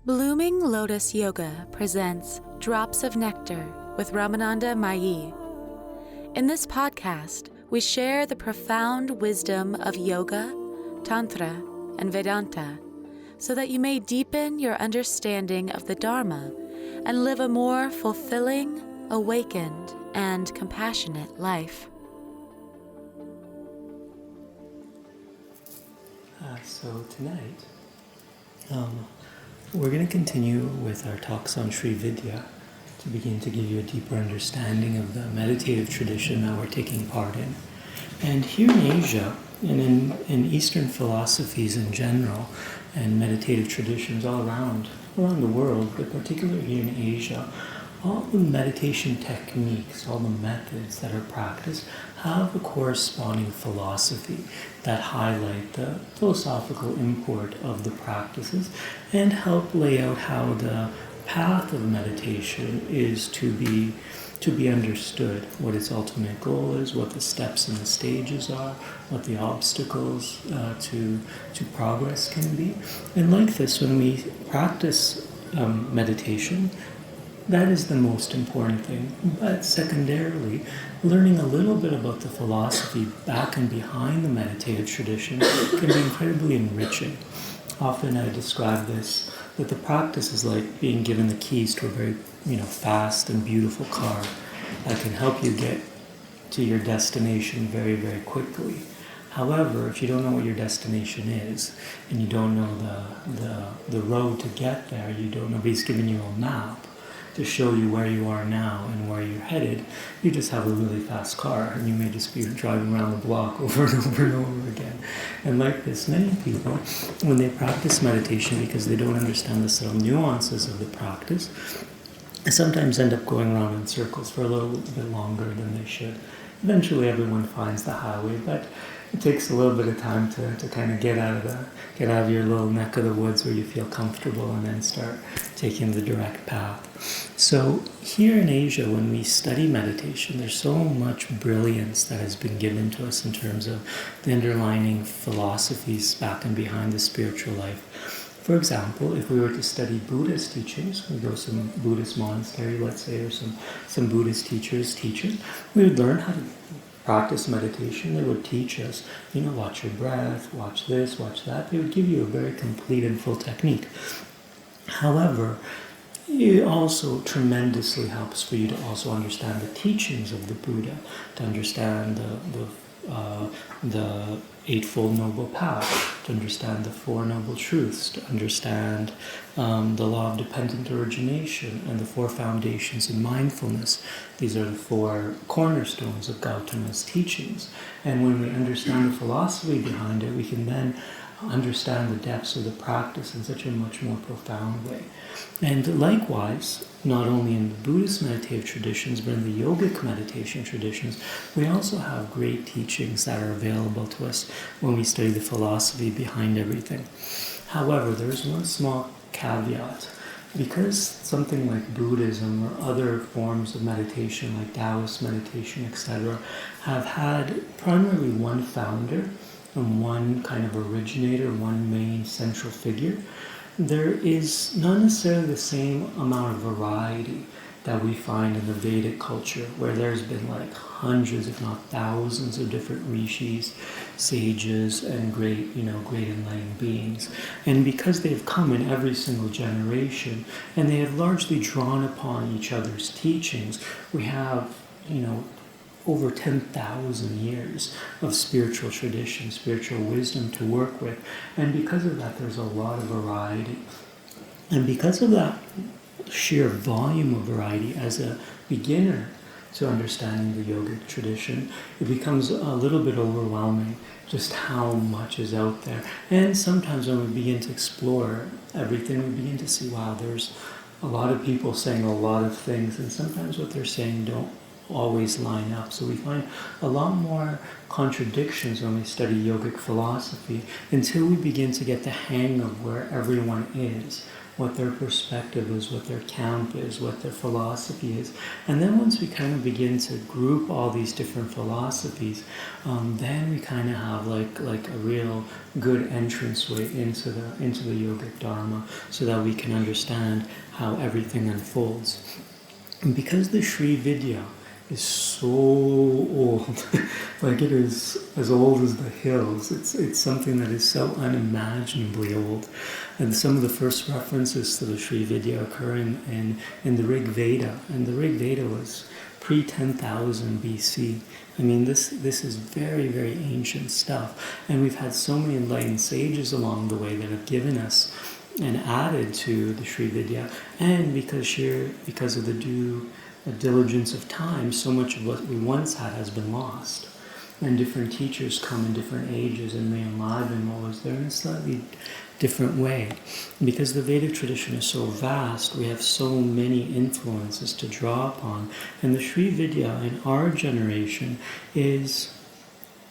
Blooming Lotus Yoga presents Drops of Nectar with Ramananda Mayi. In this podcast, we share the profound wisdom of yoga, tantra, and Vedanta so that you may deepen your understanding of the dharma and live a more fulfilling, awakened, and compassionate life. So tonight, we're going to continue with our talks on Sri Vidya to begin to give you a deeper understanding of the meditative tradition that we're taking part in. And here in Asia, and in Eastern philosophies in general, and meditative traditions all around the world, but particularly here in Asia, all the meditation techniques, all the methods that are practiced have a corresponding philosophy that highlight the philosophical import of the practices and help lay out how the path of meditation is to be understood, what its ultimate goal is, what the steps and the stages are, what the obstacles to progress can be. And like this, when we practice meditation, that is the most important thing. But secondarily, learning a little bit about the philosophy back and behind the meditative tradition can be incredibly enriching. Often I describe this, that the practice is like being given the keys to a very fast and beautiful car that can help you get to your destination very, very quickly. However, if you don't know what your destination is, and you don't know the road to get there, nobody's giving you a map to show you where you are now and where you're headed, you just have a really fast car and you may just be driving around the block over and over and over again. And like this, many people, when they practice meditation because they don't understand the subtle nuances of the practice, sometimes end up going around in circles for a little bit longer than they should. Eventually everyone finds the highway, but it takes a little bit of time to kind of get out of your little neck of the woods where you feel comfortable and then start taking the direct path. So here in Asia, when we study meditation, there's so much brilliance that has been given to us in terms of the underlying philosophies back and behind the spiritual life. For example, if we were to study Buddhist teachings, we go to some Buddhist monastery, let's say, or some Buddhist teachers teaching, we would learn how to practice meditation. They would teach us, watch your breath, watch this, watch that. They would give you a very complete and full technique. However, it also tremendously helps for you to also understand the teachings of the Buddha, to understand the Eightfold Noble Path, to understand the Four Noble Truths, to understand the law of dependent origination and the four foundations in mindfulness. These are the four cornerstones of Gautama's teachings. And when we understand the philosophy behind it, we can then understand the depths of the practice in such a much more profound way. And likewise, not only in the Buddhist meditative traditions, but in the yogic meditation traditions, we also have great teachings that are available to us when we study the philosophy behind everything. However, there's one small caveat. Because something like Buddhism or other forms of meditation, like Taoist meditation, etc., have had primarily one founder and one kind of originator, one main central figure, there is not necessarily the same amount of variety that we find in the Vedic culture, where there's been like hundreds, if not thousands, of different rishis, sages, and great enlightened beings. And because they've come in every single generation, and they have largely drawn upon each other's teachings, we have, over 10,000 years of spiritual tradition, spiritual wisdom to work with. And because of that, there's a lot of variety. And because of that sheer volume of variety, as a beginner to understanding the yogic tradition, it becomes a little bit overwhelming just how much is out there. And sometimes when we begin to explore everything, we begin to see, wow, there's a lot of people saying a lot of things, and sometimes what they're saying don't always line up. So we find a lot more contradictions when we study yogic philosophy until we begin to get the hang of where everyone is, what their perspective is, what their camp is, what their philosophy is. And then once we kind of begin to group all these different philosophies, then we kind of have like a real good entranceway into the yogic dharma, so that we can understand how everything unfolds. And because the Sri Vidya is so old, like it is as old as the hills. It's something that is so unimaginably old. And some of the first references to the Sri Vidya occur in the Rig Veda. And the Rig Veda was pre-10,000 BC. I mean, this is very, very ancient stuff. And we've had so many enlightened sages along the way that have given us and added to the Sri Vidya. And because of the due diligence of time, so much of what we once had has been lost. And different teachers come in different ages and may enliven what was there in a slightly different way. Because the Vedic tradition is so vast, we have so many influences to draw upon. And the Sri Vidya in our generation is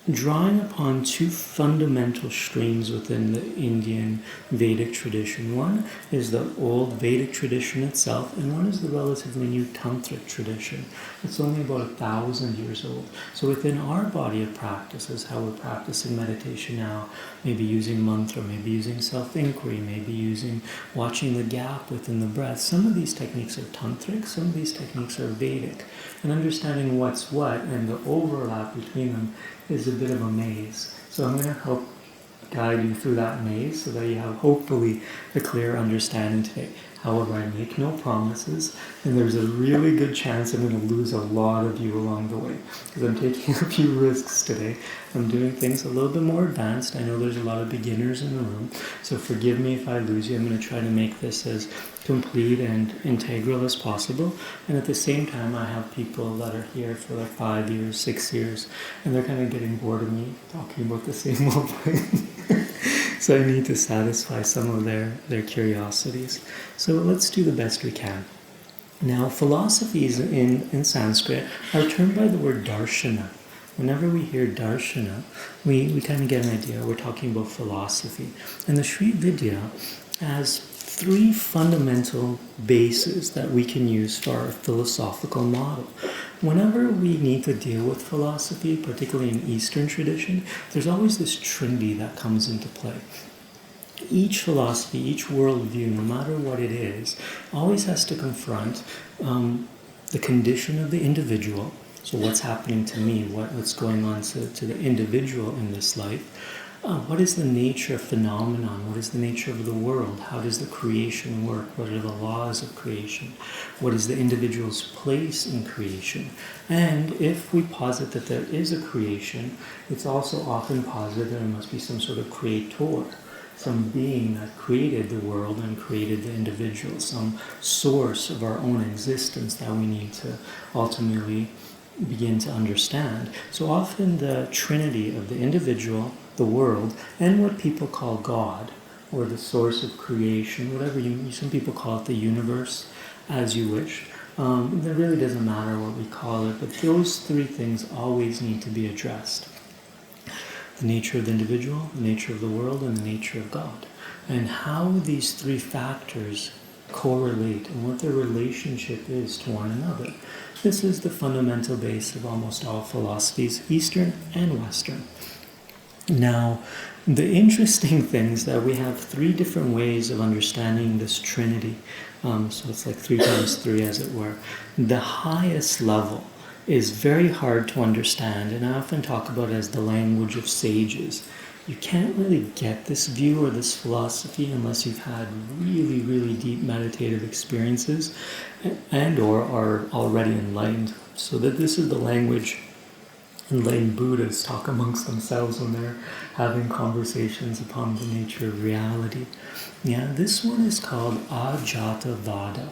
drawing upon two fundamental streams within the Indian Vedic tradition. One is the old Vedic tradition itself, and one is the relatively new Tantric tradition. It's only about 1,000 years old. So within our body of practices, how we're practicing meditation now, maybe using mantra, maybe using self-inquiry, maybe using watching the gap within the breath, some of these techniques are Tantric, some of these techniques are Vedic. And understanding what's what and the overlap between them is a bit of a maze. So I'm going to help guide you through that maze so that you have hopefully a clear understanding today. However, I make no promises, and there's a really good chance I'm going to lose a lot of you along the way, because I'm taking a few risks today. I'm doing things a little bit more advanced. I know there's a lot of beginners in the room, so forgive me if I lose you. I'm going to try to make this as complete and integral as possible. And at the same time, I have people that are here for like 5 years, 6 years, and they're kind of getting bored of me talking about the same old thing. So I need to satisfy some of their curiosities. So let's do the best we can. Now, philosophies in Sanskrit are termed by the word darshana. Whenever we hear darshana, we kind of get an idea. We're talking about philosophy. And the Sri Vidya has 3 fundamental bases that we can use for our philosophical model. Whenever we need to deal with philosophy, particularly in Eastern tradition, there's always this trinity that comes into play. Each philosophy, each worldview, no matter what it is, always has to confront the condition of the individual. So what's happening to me? What's going on to the individual in this life? What is the nature of phenomenon? What is the nature of the world? How does the creation work? What are the laws of creation? What is the individual's place in creation? And if we posit that there is a creation, it's also often posited that there must be some sort of creator, some being that created the world and created the individual, some source of our own existence that we need to ultimately begin to understand. So often the trinity of the individual, the world, and what people call God, or the source of creation, whatever some people call it the universe, as you wish. It really doesn't matter what we call it, but those 3 things always need to be addressed. The nature of the individual, the nature of the world, and the nature of God. And how these 3 factors correlate and what their relationship is to one another. This is the fundamental base of almost all philosophies, Eastern and Western. Now, the interesting thing is that we have 3 different ways of understanding this trinity. So it's like 3 times 3, as it were. The highest level is very hard to understand, and I often talk about it as the language of sages. You can't really get this view or this philosophy unless you've had really, really deep meditative experiences and or are already enlightened. So that this is the language enlightened Buddhists talk amongst themselves when they're having conversations upon the nature of reality. Yeah, this one is called Ajatavada.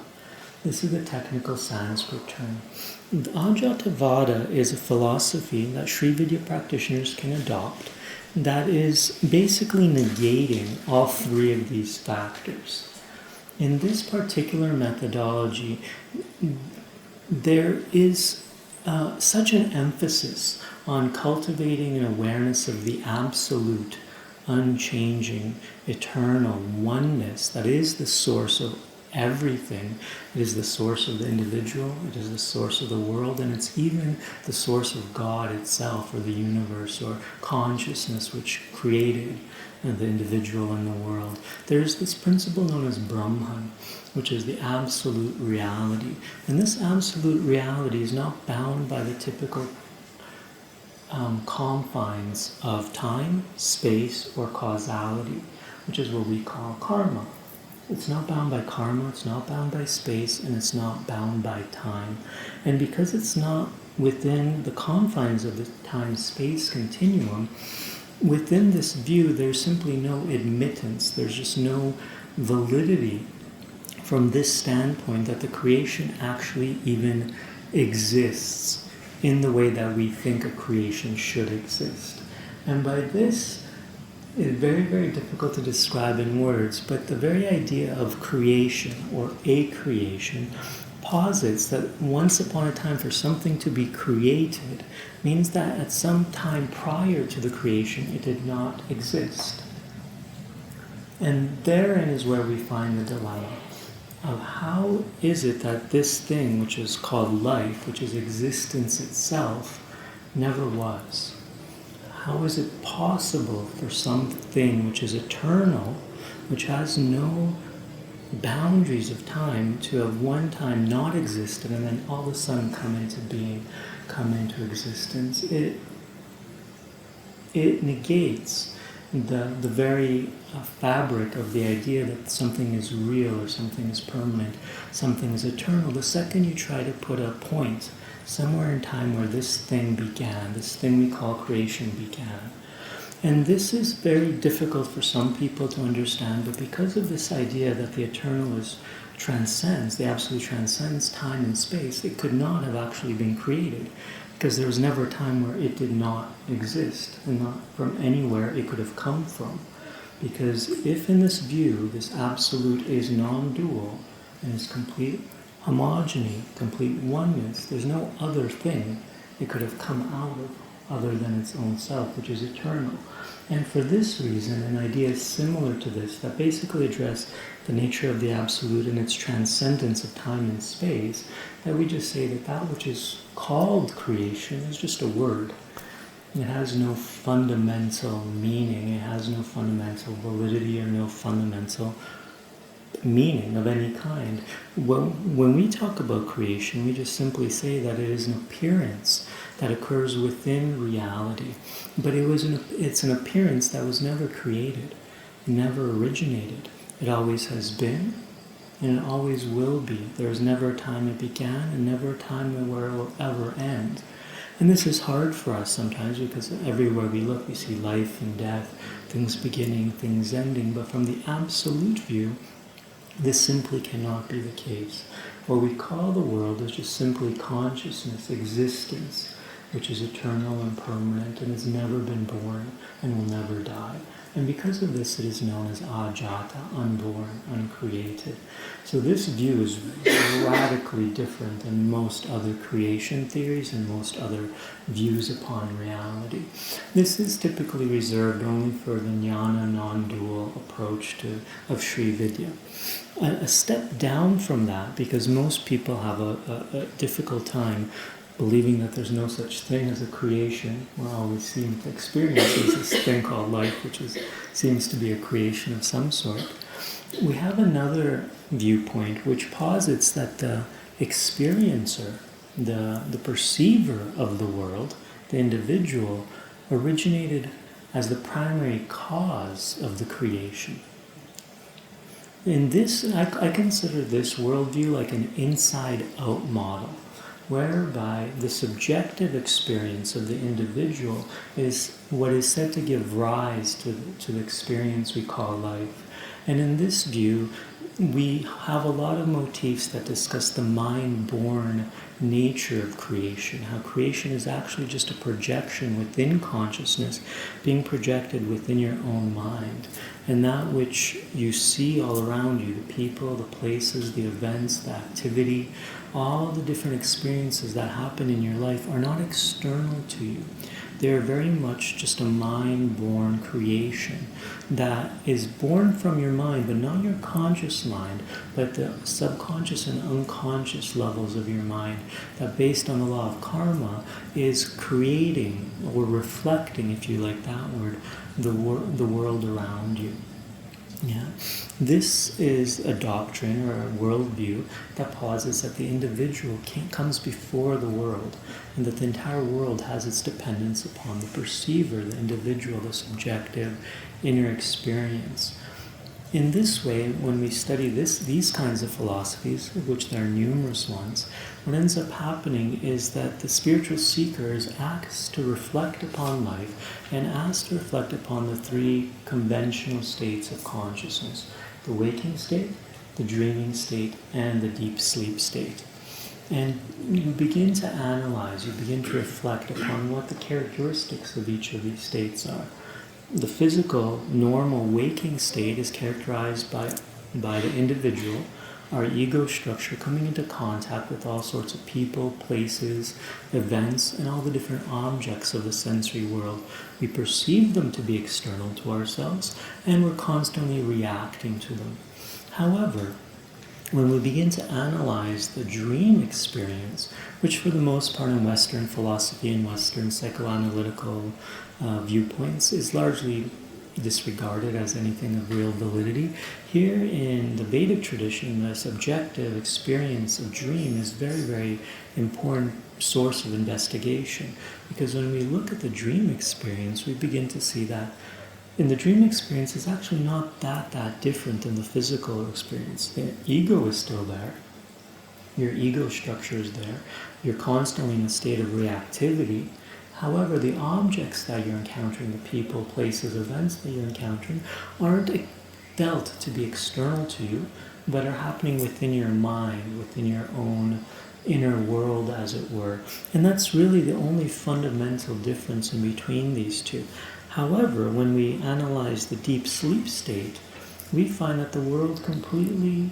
This is a technical Sanskrit term. Ajatavada is a philosophy that Sri Vidya practitioners can adopt that is basically negating all 3 of these factors. In this particular methodology, there is such an emphasis on cultivating an awareness of the absolute, unchanging, eternal oneness that is the source of everything. It is the source of the individual, it is the source of the world, and it's even the source of God itself, or the universe, or consciousness which created the individual and the world. There's this principle known as Brahman, which is the absolute reality. And this absolute reality is not bound by the typical confines of time, space, or causality, which is what we call karma. It's not bound by karma, it's not bound by space, and it's not bound by time. And because it's not within the confines of the time-space continuum, within this view, there's simply no admittance, there's just no validity from this standpoint that the creation actually even exists in the way that we think a creation should exist. And by this, it's very, very difficult to describe in words, but the very idea of creation or a creation posits that once upon a time for something to be created means that at some time prior to the creation it did not exist. And therein is where we find the dilemma of how is it that this thing which is called life, which is existence itself, never was? How is it possible for something which is eternal, which has no boundaries of time, to have one time not existed and then all of a sudden come into being, come into existence? It negates the very fabric of the idea that something is real or something is permanent, something is eternal. The second you try to put a point somewhere in time where this thing began, this thing we call creation began. And this is very difficult for some people to understand, but because of this idea that the eternal transcends, the absolute transcends time and space, it could not have actually been created, because there was never a time where it did not exist, and not from anywhere it could have come from. Because if in this view, this absolute is non-dual, and is complete homogeny, complete oneness, there's no other thing it could have come out of other than its own self, which is eternal. And for this reason, an idea similar to this, that basically address the nature of the absolute and its transcendence of time and space, that we just say that that which is called creation is just a word. It has no fundamental meaning, it has no fundamental validity or no fundamental meaning of any kind. When we talk about creation, we just simply say that it is an appearance that occurs within reality. But it's an appearance that was never created, never originated. It always has been, and it always will be. There is never a time it began, and never a time where it will ever end. And this is hard for us sometimes, because everywhere we look, we see life and death, things beginning, things ending. But from the absolute view, this simply cannot be the case. What we call the world is just simply consciousness, existence, which is eternal and permanent and has never been born and will never die. And because of this, it is known as ajata, unborn, uncreated. So this view is radically different than most other creation theories and most other views upon reality. This is typically reserved only for the jnana non-dual approach of Sri Vidya. A step down from that, because most people have a difficult time believing that there's no such thing as a creation, where all we seem to experience is this thing called life, which seems to be a creation of some sort. We have another viewpoint which posits that the experiencer, the perceiver of the world, the individual, originated as the primary cause of the creation. In this, I consider this worldview like an inside-out model, whereby the subjective experience of the individual is what is said to give rise to the experience we call life. And in this view, we have a lot of motifs that discuss the mind-born nature of creation, how creation is actually just a projection within consciousness being projected within your own mind. And that which you see all around you, the people, the places, the events, the activity, all the different experiences that happen in your life are not external to you. They're very much just a mind-born creation that is born from your mind, but not your conscious mind, but the subconscious and unconscious levels of your mind that, based on the law of karma, is creating or reflecting, if you like that word, the world around you. Yeah. This is a doctrine or a worldview that posits that the individual comes before the world, and that the entire world has its dependence upon the perceiver, the individual, the subjective inner experience. In this way, when we study these kinds of philosophies, of which there are numerous ones, what ends up happening is that the spiritual seeker is asked to reflect upon life and asked to reflect upon the three conventional states of consciousness: the waking state, the dreaming state, and the deep sleep state. And you begin to analyze, you begin to reflect upon what the characteristics of each of these states are. The physical, normal waking state is characterized by the individual, our ego structure, coming into contact with all sorts of people, places, events, and all the different objects of the sensory world. We perceive them to be external to ourselves, and we're constantly reacting to them. However, when we begin to analyze the dream experience, which for the most part in Western philosophy and Western psychoanalytical viewpoints is largely disregarded as anything of real validity, here in the Vedic tradition, the subjective experience of dream is very, very important source of investigation. Because when we look at the dream experience, we begin to see that in the dream experience, it's actually not that different than the physical experience. The ego is still there. Your ego structure is there. You're constantly in a state of reactivity. However, the objects that you're encountering, the people, places, events that you're encountering, aren't felt to be external to you, but are happening within your mind, within your own inner world, as it were. And that's really the only fundamental difference in between these two. However, when we analyze the deep sleep state, we find that the world completely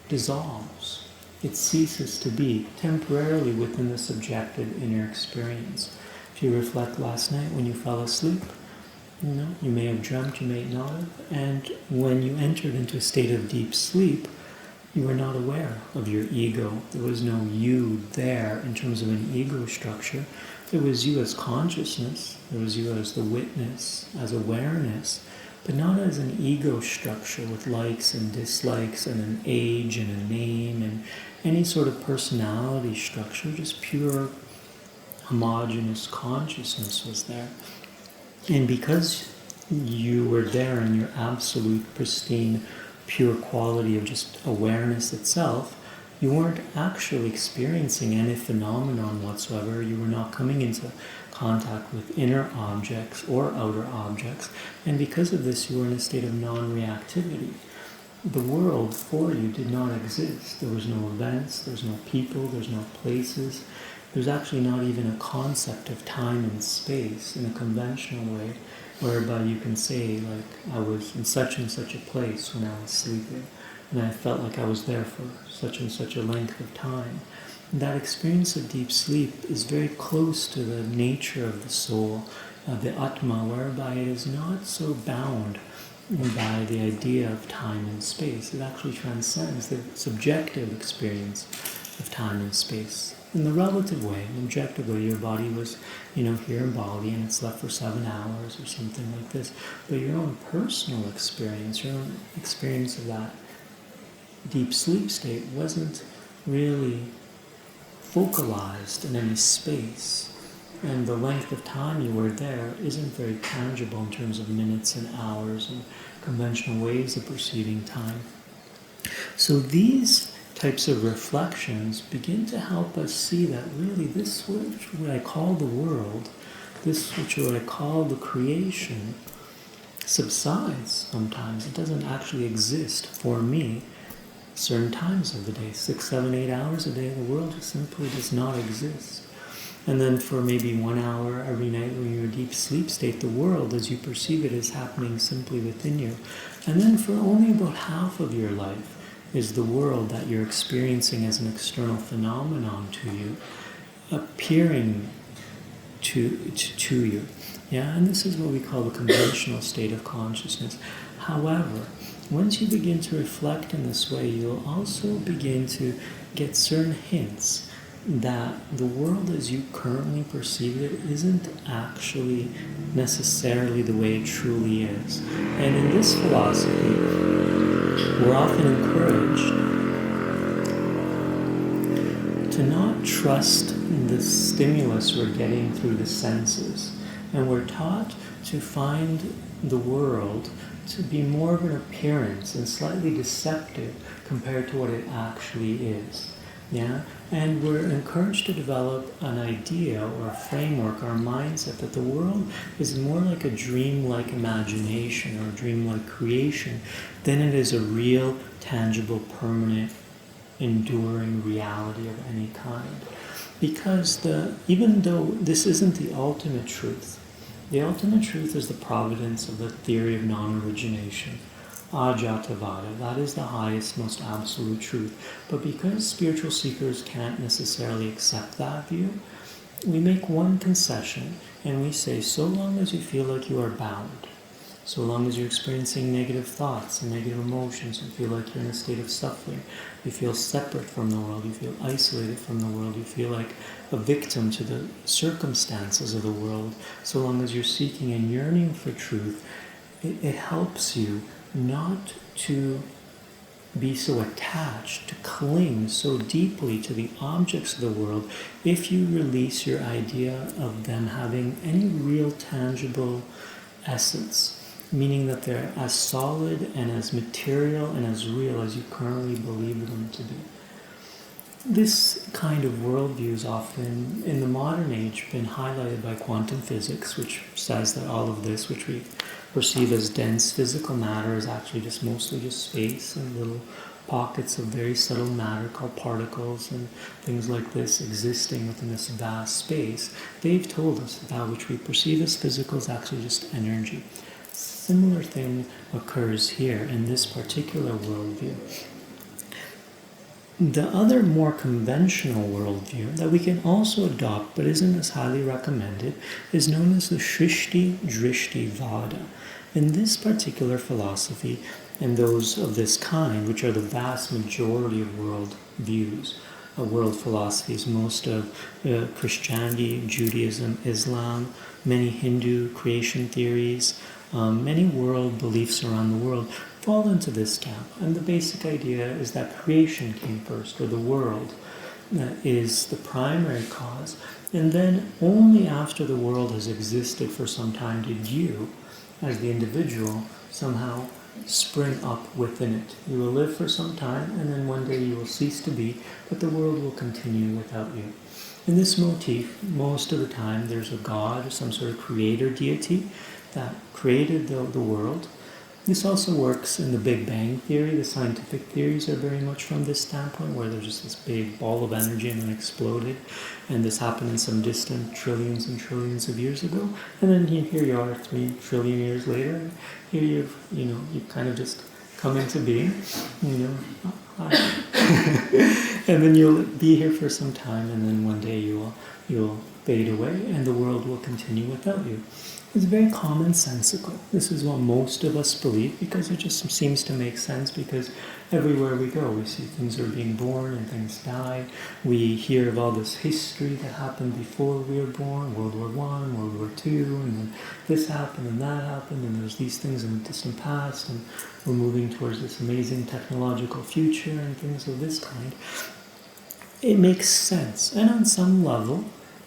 dissolves. It ceases to be temporarily within the subjective inner experience. If you reflect last night when you fell asleep, you may have dreamt, you may not have, and when you entered into a state of deep sleep, you were not aware of your ego. There was no you there in terms of an ego structure. There was you as consciousness, there was you as the witness, as awareness, but not as an ego structure with likes and dislikes and an age and a name and any sort of personality structure. Just pure homogeneous consciousness was there. And because you were there in your absolute pristine pure quality of just awareness itself, you weren't actually experiencing any phenomenon whatsoever. You were not coming into contact with inner objects or outer objects, and because of this you were in a state of non-reactivity. The world for you did not exist. There was no events, there's no people, there's no places. There's actually not even a concept of time and space in a conventional way, whereby you can say, like, I was in such and such a place when I was sleeping, and I felt like I was there for such and such a length of time. That experience of deep sleep is very close to the nature of the soul, the Atma, whereby it is not so bound by the idea of time and space. It actually transcends the subjective experience of time and space. In the relative way, objectively, your body was, here in Bali and it slept for 7 hours or something like this. But your own personal experience, your own experience of that deep sleep state wasn't really focalized in any space. And the length of time you were there isn't very tangible in terms of minutes and hours and conventional ways of perceiving time. So these types of reflections begin to help us see that really this, which what I call the world, this which what I call the creation, subsides sometimes. It doesn't actually exist for me certain times of the day, 6, 7, 8 hours a day. The world just simply does not exist. And then for maybe 1 hour every night when you're in a deep sleep state, the world as you perceive it is happening simply within you. And then for only about half of your life is the world that you're experiencing as an external phenomenon to you, appearing to you. Yeah, and this is what we call the conventional state of consciousness. However, once you begin to reflect in this way, you'll also begin to get certain hints that the world as you currently perceive it isn't actually necessarily the way it truly is. And in this philosophy, we're often encouraged to not trust the stimulus we're getting through the senses. And we're taught to find the world to be more of an appearance and slightly deceptive compared to what it actually is. Yeah? And we're encouraged to develop an idea or a framework, our mindset, that the world is more like a dream-like imagination or a dream-like creation than it is a real, tangible, permanent, enduring reality of any kind. Because even though this isn't the ultimate truth is the providence of the theory of non-origination, Ajatavada. That is the highest, most absolute truth. But because spiritual seekers can't necessarily accept that view, we make one concession and we say, so long as you feel like you are bound, so long as you're experiencing negative thoughts and negative emotions, you feel like you're in a state of suffering, you feel separate from the world, you feel isolated from the world, you feel like a victim to the circumstances of the world, so long as you're seeking and yearning for truth, it helps you not to be so attached, to cling so deeply to the objects of the world if you release your idea of them having any real tangible essence, meaning that they're as solid and as material and as real as you currently believe them to be. This kind of worldview is often, in the modern age, been highlighted by quantum physics, which says that all of this, which we perceive as dense physical matter, is actually mostly just space and little pockets of very subtle matter called particles and things like this existing within this vast space. They've told us that which we perceive as physical is actually just energy. Similar thing occurs here in this particular worldview. The other more conventional worldview that we can also adopt but isn't as highly recommended is known as the Shrishti Drishti Vada. In this particular philosophy, and those of this kind, which are the vast majority of world views, world philosophies, most of Christianity, Judaism, Islam, many Hindu creation theories, many world beliefs around the world fall into this camp. And the basic idea is that creation came first, or the world is the primary cause. And then only after the world has existed for some time did you, as the individual, somehow spring up within it. You will live for some time, and then one day you will cease to be, but the world will continue without you. In this motif, most of the time there's a god or some sort of creator deity that created the world. This also works in the Big Bang theory. The scientific theories are very much from this standpoint, where there's just this big ball of energy and then exploded, and this happened in some distant trillions and trillions of years ago. And then here you are 3 trillion years later, and here you've kind of just come into being, and then you'll be here for some time, and then one day you'll fade away, and the world will continue without you. It's very commonsensical. This is what most of us believe because it just seems to make sense, because everywhere we go we see things are being born and things die. We hear of all this history that happened before we were born, World War I, World War II, and then this happened and that happened, and there's these things in the distant past, and we're moving towards this amazing technological future and things of this kind. It makes sense, and on some level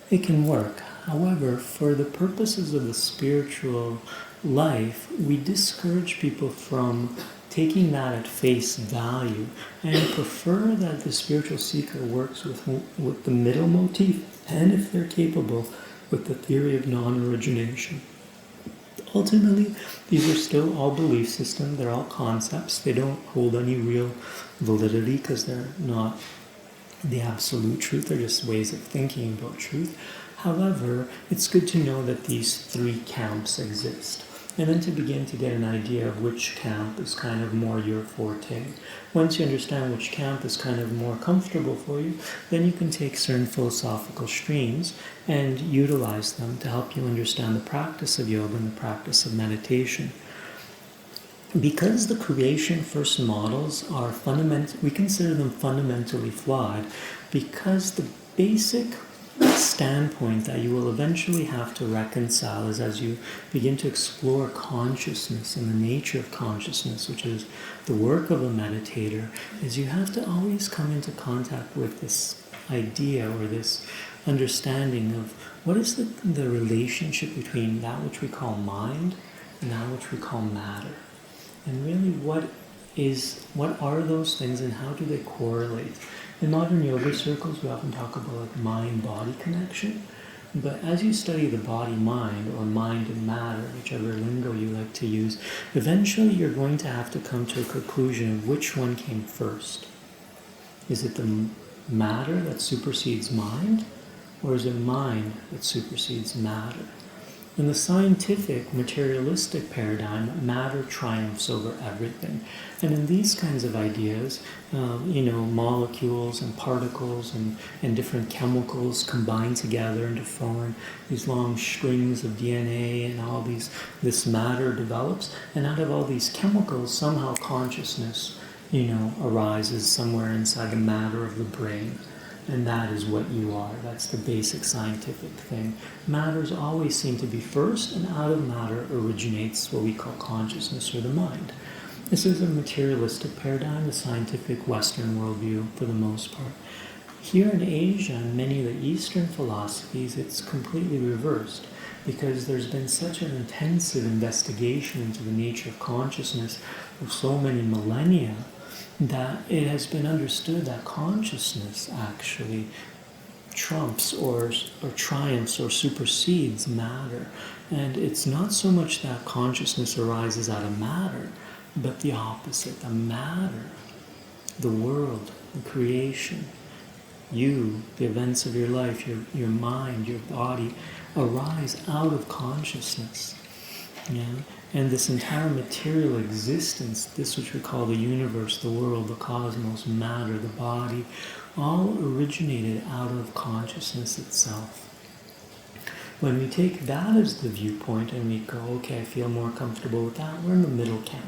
it can work. However, for the purposes of the spiritual life, we discourage people from taking that at face value and prefer that the spiritual seeker works with the middle motif, and if they're capable, with the theory of non-origination. Ultimately, these are still all belief systems, they're all concepts, they don't hold any real validity because they're not the absolute truth, they're just ways of thinking about truth. However, it's good to know that these three camps exist, and then to begin to get an idea of which camp is kind of more your forte. Once you understand which camp is kind of more comfortable for you, then you can take certain philosophical streams and utilize them to help you understand the practice of yoga and the practice of meditation. Because the creation first models are we consider them fundamentally flawed, because the basic standpoint that you will eventually have to reconcile is as you begin to explore consciousness and the nature of consciousness, which is the work of a meditator, is you have to always come into contact with this idea or this understanding of what is the relationship between that which we call mind and that which we call matter. And really what are those things and how do they correlate? In modern yoga circles, we often talk about mind-body connection, but as you study the body-mind or mind and matter, whichever lingo you like to use, eventually you're going to have to come to a conclusion of which one came first. Is it the matter that supersedes mind, or is it mind that supersedes matter? In the scientific, materialistic paradigm, matter triumphs over everything. And in these kinds of ideas, molecules and particles and different chemicals combine together and to form these long strings of DNA, and this matter develops. And out of all these chemicals, somehow consciousness, arises somewhere inside the matter of the brain. And that is what you are. That's the basic scientific thing. Matters always seem to be first, and out of matter originates what we call consciousness or the mind. This is a materialistic paradigm, the scientific Western worldview for the most part. Here in Asia and many of the Eastern philosophies, it's completely reversed, because there's been such an intensive investigation into the nature of consciousness for so many millennia that it has been understood that consciousness actually trumps or triumphs or supersedes matter. And it's not so much that consciousness arises out of matter, but the opposite. The matter, the world, the creation, you, the events of your life, your mind, your body, arise out of consciousness. Yeah? And this entire material existence, this which we call the universe, the world, the cosmos, matter, the body, all originated out of consciousness itself. When we take that as the viewpoint and we go, okay, I feel more comfortable with that, we're in the middle camp.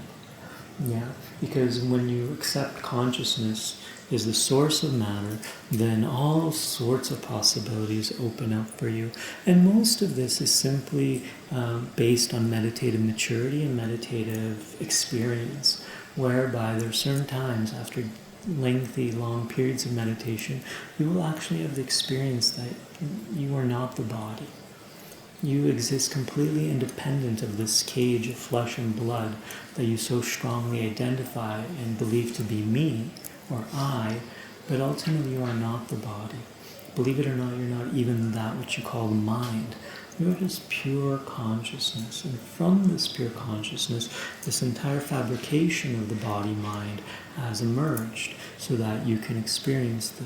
Yeah, because when you accept consciousness is the source of matter, then all sorts of possibilities open up for you. And most of this is simply based on meditative maturity and meditative experience, whereby there are certain times after lengthy, long periods of meditation, you will actually have the experience that you are not the body. You exist completely independent of this cage of flesh and blood that you so strongly identify and believe to be me or I, but ultimately you are not the body. Believe it or not, you're not even that which you call the mind. You are just pure consciousness. And from this pure consciousness, this entire fabrication of the body-mind has emerged so that you can experience the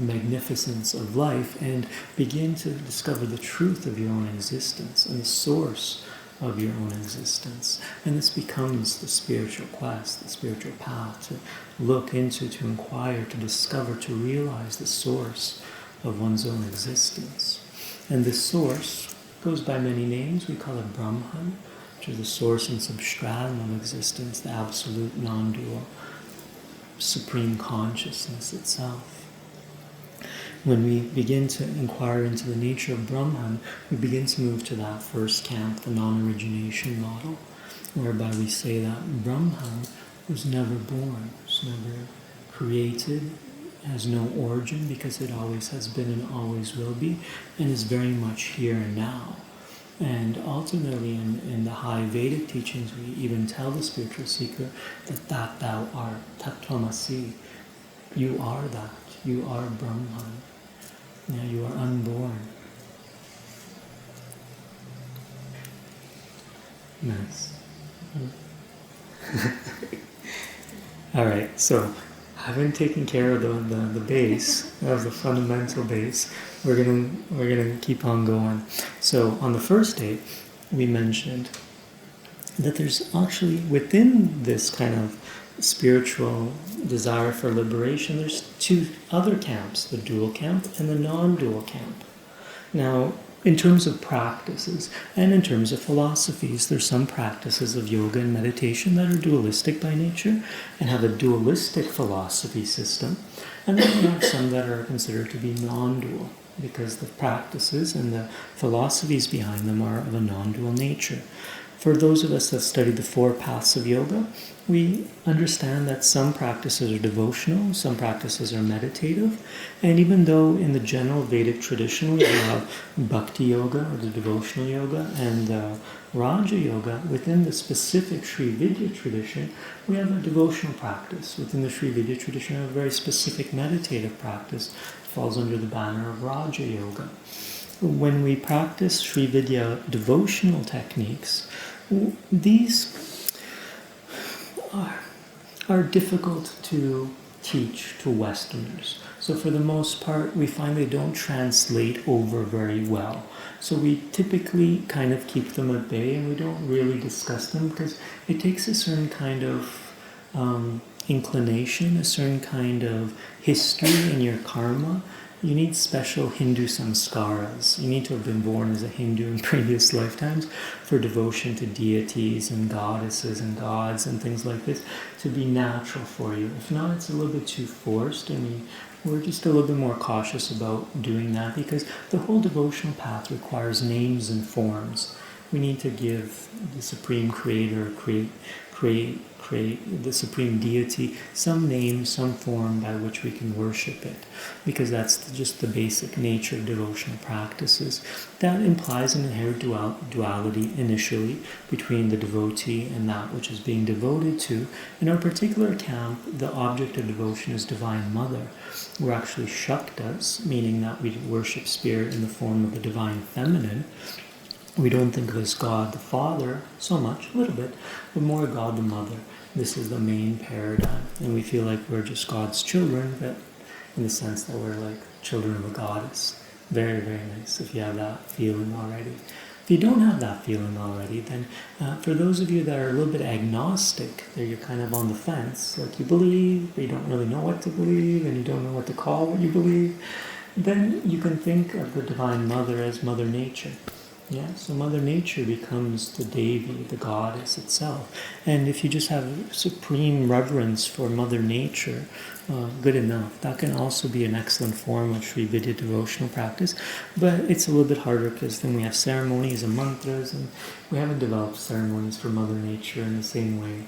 magnificence of life and begin to discover the truth of your own existence and the source of your own existence. And this becomes the spiritual quest, the spiritual path to look into, to inquire, to discover, to realize the source of one's own existence. And this source goes by many names. We call it Brahman, which is the source and substratum of existence, the absolute non-dual supreme consciousness itself. When we begin to inquire into the nature of Brahman, we begin to move to that first camp, the non-origination model, whereby we say that Brahman was never born, was never created, has no origin because it always has been and always will be, and is very much here and now. And ultimately in the high Vedic teachings, we even tell the spiritual seeker that thou art, tat tvamasi, you are that, you are Brahman. Now you are unborn. Nice. All right, so having taken care of the base, of the fundamental base, we're gonna keep on going. So on the first day, we mentioned that there's actually within this kind of spiritual desire for liberation, there's two other camps, the dual camp and the non-dual camp. Now, in terms of practices and in terms of philosophies, there's some practices of yoga and meditation that are dualistic by nature and have a dualistic philosophy system. And then we have some that are considered to be non-dual because the practices and the philosophies behind them are of a non-dual nature. For those of us that study the four paths of yoga, we understand that some practices are devotional, some practices are meditative, and even though in the general Vedic tradition we have Bhakti Yoga or the devotional yoga and Raja Yoga, within the specific Sri Vidya tradition we have a devotional practice. Within the Sri Vidya tradition we have a very specific meditative practice. It falls under the banner of Raja Yoga. When we practice Sri Vidya devotional techniques, these are difficult to teach to Westerners. So for the most part, we find they don't translate over very well. So we typically kind of keep them at bay and we don't really discuss them because it takes a certain kind of inclination, a certain kind of history in your karma. You need special Hindu samskaras. You need to have been born as a Hindu in previous lifetimes for devotion to deities and goddesses and gods and things like this to be natural for you. If not, it's a little bit too forced, and we're just a little bit more cautious about doing that because the whole devotional path requires names and forms. We need to give the Supreme Creator, create the Supreme Deity some name, some form by which we can worship it, because that's just the basic nature of devotional practices. That implies an inherent duality initially between the devotee and that which is being devoted to. In our particular camp, the object of devotion is Divine Mother. We're actually Shaktas, meaning that we worship Spirit in the form of the Divine Feminine. We don't think of as God the Father so much, a little bit, but more God the Mother. This is the main paradigm. And we feel like we're just God's children, but in the sense that we're like children of a goddess. Very, very nice if you have that feeling already. If you don't have that feeling already, then for those of you that are a little bit agnostic, that you're kind of on the fence, like you believe, but you don't really know what to believe, and you don't know what to call what you believe, then you can think of the Divine Mother as Mother Nature. Yeah, so Mother Nature becomes the Devi, the goddess itself. And if you just have supreme reverence for Mother Nature, good enough. That can also be an excellent form of Sri Vidya devotional practice, but it's a little bit harder because then we have ceremonies and mantras, and we haven't developed ceremonies for Mother Nature in the same way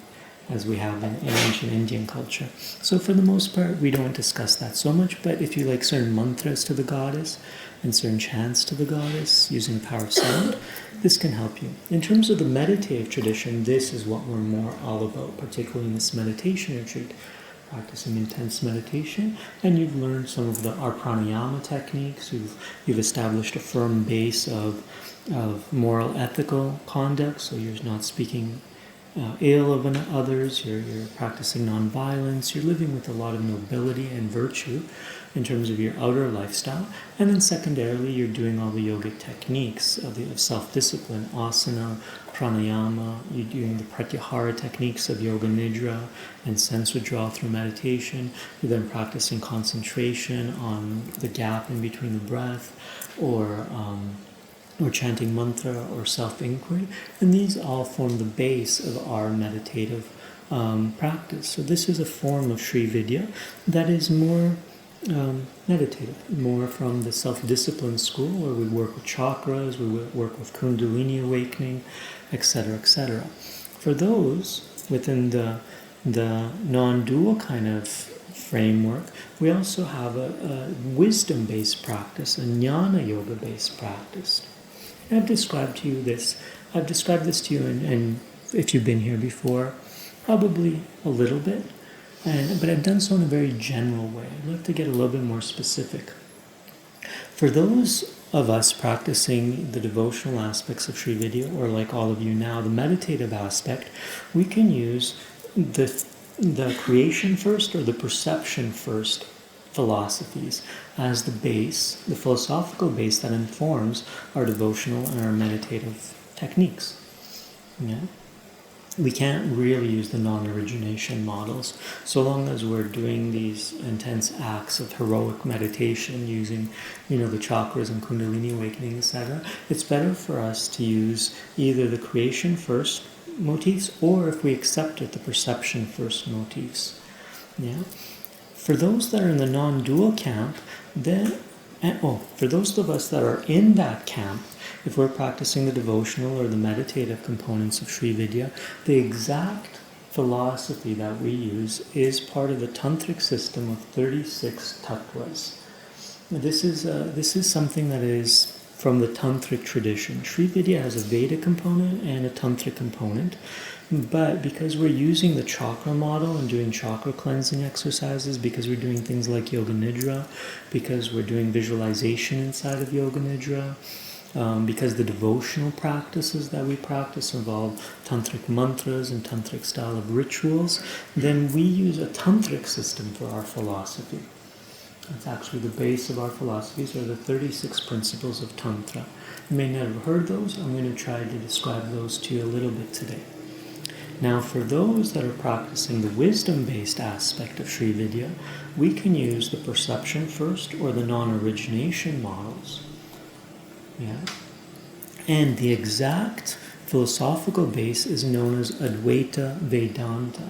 as we have in ancient Indian culture. So for the most part, we don't discuss that so much, but if you like certain mantras to the goddess and certain chants to the goddess using the power of sound, this can help you. In terms of the meditative tradition, this is what we're more all about, particularly in this meditation retreat, practicing intense meditation, and you've learned some of our pranayama techniques, you've established a firm base of moral ethical conduct, so you're not speaking ill of others, you're practicing non-violence, you're living with a lot of nobility and virtue in terms of your outer lifestyle, and then secondarily you're doing all the yogic techniques of self-discipline, asana, pranayama, you're doing the pratyahara techniques of yoga nidra and sense withdrawal through meditation, you're then practicing concentration on the gap in between the breath, or chanting mantra or self-inquiry, and these all form the base of our meditative practice. So this is a form of Sri Vidya that is more meditative, more from the self-discipline school, where we work with chakras, we work with kundalini awakening, etc., etc. For those within the non-dual kind of framework, we also have a wisdom-based practice, a jnana yoga-based practice. I've described this to you, and if you've been here before, probably a little bit, but I've done so in a very general way. I'd like to get a little bit more specific. For those of us practicing the devotional aspects of Sri Vidya, or like all of you now, the meditative aspect, we can use the creation first or the perception first philosophies as the base, the philosophical base that informs our devotional and our meditative techniques. Yeah? We can't really use the non-origination models so long as we're doing these intense acts of heroic meditation using, the chakras and kundalini awakening, etc. It's better for us to use either the creation first motifs, or if we accept it, the perception first motifs. Yeah. For those that are in the non-dual camp, for those of us that are in that camp, if we're practicing the devotional or the meditative components of Sri Vidya, the exact philosophy that we use is part of the tantric system of 36 tattvas. This is something that is from the tantric tradition. Sri Vidya has a Veda component and a tantric component, but because we're using the chakra model and doing chakra cleansing exercises, because we're doing things like yoga nidra, because we're doing visualization inside of yoga nidra, because the devotional practices that we practice involve tantric mantras and tantric style of rituals, then we use a tantric system for our philosophy. It's actually the base of our philosophies, are the 36 principles of Tantra. You may not have heard those. I'm going to try to describe those to you a little bit today. Now, for those that are practicing the wisdom-based aspect of Sri Vidya, we can use the perception first or the non-origination models. Yeah. And the exact philosophical base is known as Advaita Vedanta.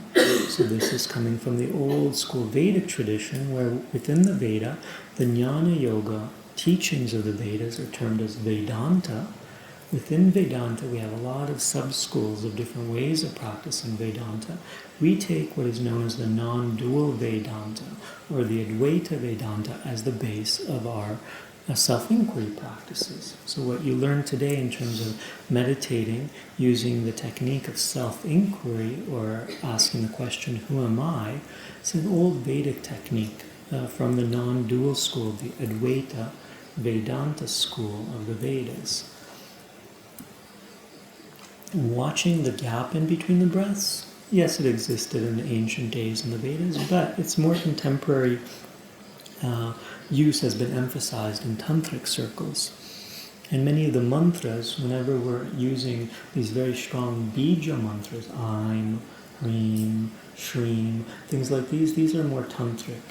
So this is coming from the old school Vedic tradition, where within the Veda, the Jnana Yoga teachings of the Vedas are termed as Vedanta. Within Vedanta, we have a lot of sub-schools of different ways of practicing Vedanta. We take what is known as the non-dual Vedanta, or the Advaita Vedanta, as the base of our self-inquiry practices. So what you learn today in terms of meditating using the technique of self-inquiry, or asking the question, who am I? It's an old Vedic technique from the non-dual school, the Advaita Vedanta school of the Vedas. Watching the gap in between the breaths, yes, it existed in the ancient days in the Vedas, but its more contemporary use has been emphasized in tantric circles. And many of the mantras, whenever we're using these very strong bija mantras, Aim, Hreem, Shreem, things like these are more tantric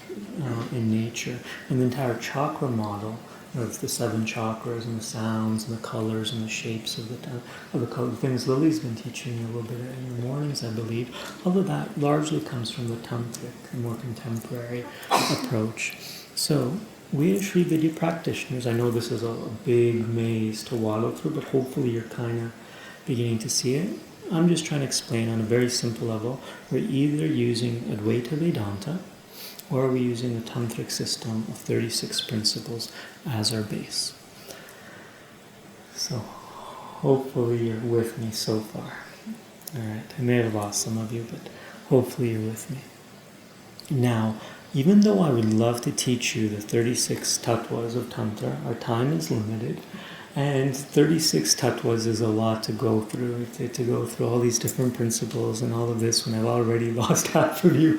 in nature. And the entire chakra model of the 7 chakras and the sounds and the colors and the shapes of the things Lily's been teaching a little bit in the mornings, I believe, all of that largely comes from the tantric, the more contemporary approach. So, we as Sri Vidya practitioners, I know this is a big maze to waddle through, but hopefully you're kind of beginning to see it. I'm just trying to explain on a very simple level. We're either using Advaita Vedanta, or we're using the tantric system of 36 principles as our base. So, hopefully you're with me so far. Alright, I may have lost some of you, but hopefully you're with me. Now, even though I would love to teach you the 36 tattvas of Tantra, our time is limited, and 36 tattvas is a lot to go through, to go through all these different principles and all of this when I've already lost half of you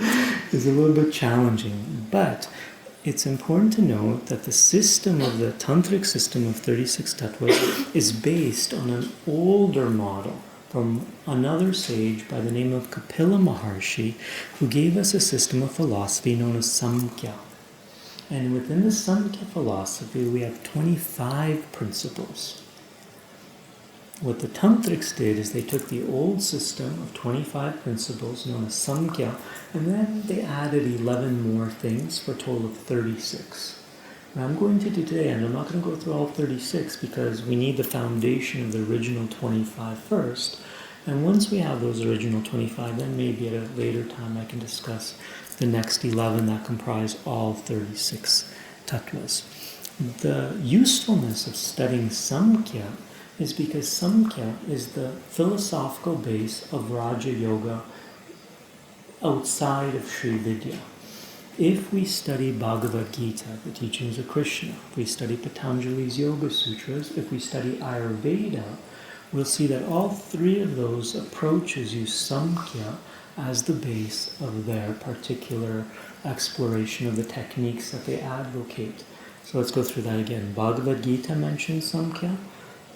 is a little bit challenging. But it's important to note that the system of the tantric system of 36 tattvas is based on an older model from another sage by the name of Kapila Maharshi, who gave us a system of philosophy known as Samkhya. And within the Samkhya philosophy, we have 25 principles. What the Tantrics did is they took the old system of 25 principles known as Samkhya, and then they added 11 more things for a total of 36. Now I'm going to do today, and I'm not going to go through all 36 because we need the foundation of the original 25 first. And once we have those original 25, then maybe at a later time I can discuss the next 11 that comprise all 36 tattvas. The usefulness of studying Samkhya is because Samkhya is the philosophical base of Raja Yoga outside of Sri Vidya. if we study Bhagavad Gita, the teachings of Krishna, if we study Patanjali's Yoga Sutras, if we study Ayurveda, we'll see that all three of those approaches use Samkhya as the base of their particular exploration of the techniques that they advocate. So let's go through that again. Bhagavad Gita mentions Samkhya.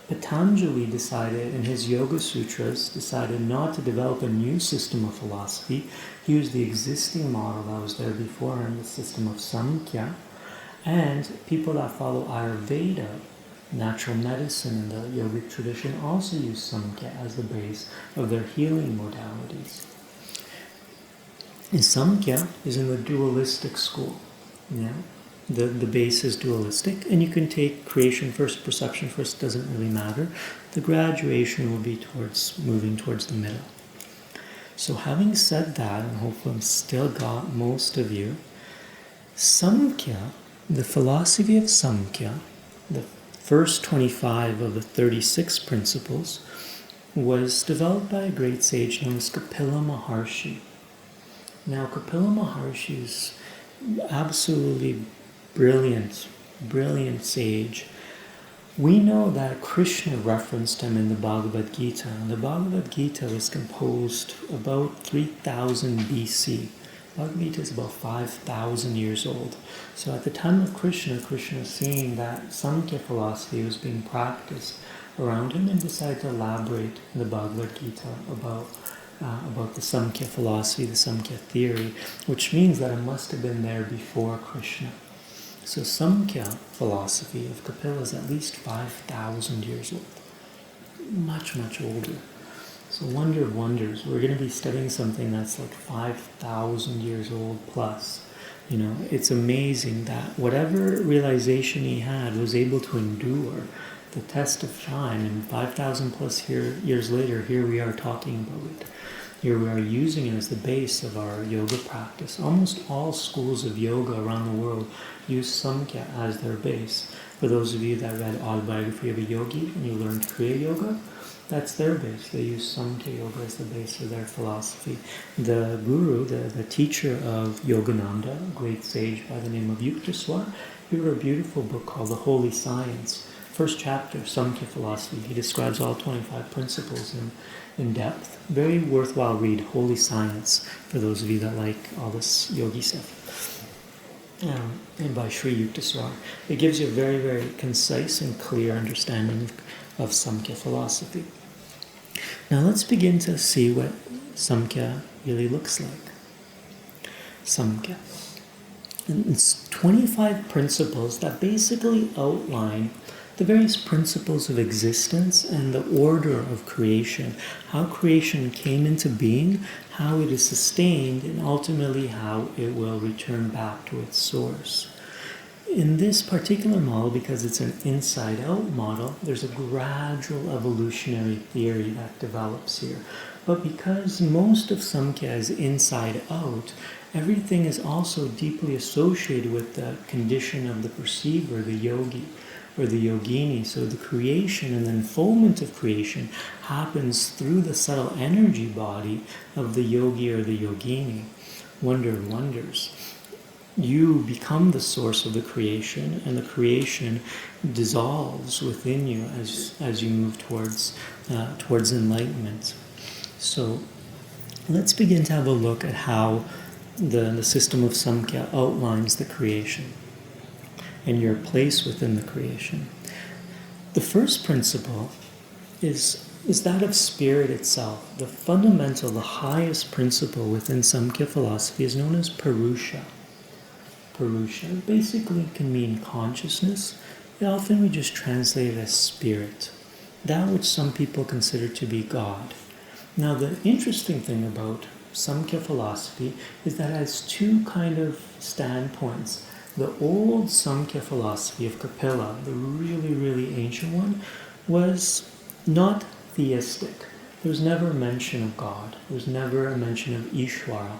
Patanjali decided, in his Yoga Sutras, decided not to develop a new system of philosophy. He used the existing model that was there before him, the system of Samkhya. And people that follow Ayurveda, natural medicine in the yogic tradition, also use Samkhya as the base of their healing modalities. And Samkhya is in the dualistic school. Yeah? The base is dualistic, and you can take creation first, perception first, doesn't really matter. The graduation will be towards moving towards the middle. So having said that, and hopefully I've still got most of you, Samkhya, the philosophy of Samkhya, the first 25 of the 36 principles, was developed by a great sage known as Kapila Maharshi. Now, Kapila Maharshi is absolutely brilliant sage. We know that Krishna referenced him in the Bhagavad Gita, and the Bhagavad Gita was composed about 3000 BC. Bhagavad Gita is about 5,000 years old. So at the time of Krishna seeing that Samkhya philosophy was being practiced around him, and decided to elaborate in the Bhagavad Gita about the Samkhya philosophy, the Samkhya theory, which means that it must have been there before Krishna. So Samkhya philosophy of Kapila is at least 5,000 years old. Much, much older. So wonder of wonders, we're going to be studying something that's like 5,000 years old plus. You know, it's amazing that whatever realization he had was able to endure the test of time, and 5,000 plus years later, here we are talking about it. Here we are using it as the base of our yoga practice. Almost all schools of yoga around the world use Samkhya as their base. For those of you that read Autobiography of a Yogi and you learned Kriya Yoga, that's their base. They use Samkhya Yoga as the base of their philosophy. The guru, the teacher of Yogananda, a great sage by the name of Yuktaswar, he wrote a beautiful book called The Holy Science. First chapter, Samkhya philosophy. He describes all 25 principles in depth. Very worthwhile read, Holy Science, for those of you that like all this yogi stuff. And by Shri Yuktaswar. It gives you a very, very concise and clear understanding of Samkhya philosophy. Now let's begin to see what Samkhya really looks like. Samkhya. And it's 25 principles that basically outline the various principles of existence and the order of creation, how creation came into being, how it is sustained, and ultimately how it will return back to its source. In this particular model, because it's an inside-out model, there's a gradual evolutionary theory that develops here. But because most of Samkhya is inside-out, everything is also deeply associated with the condition of the perceiver, the yogi, or the yogini. So the creation and the unfoldment of creation happens through the subtle energy body of the yogi or the yogini. Wonder of wonders. You become the source of the creation, and the creation dissolves within you as you move towards enlightenment. So let's begin to have a look at how the system of Samkhya outlines the creation and your place within the creation. The first principle is that of spirit itself. The fundamental, the highest principle within Samkhya philosophy is known as Purusha. Purusha basically can mean consciousness. Often we just translate it as spirit, that which some people consider to be God. Now the interesting thing about Samkhya philosophy is that it has two kind of standpoints. The old Samkhya philosophy of Kapila, the really, really ancient one, was not theistic. There was never a mention of God. There was never a mention of Ishvara.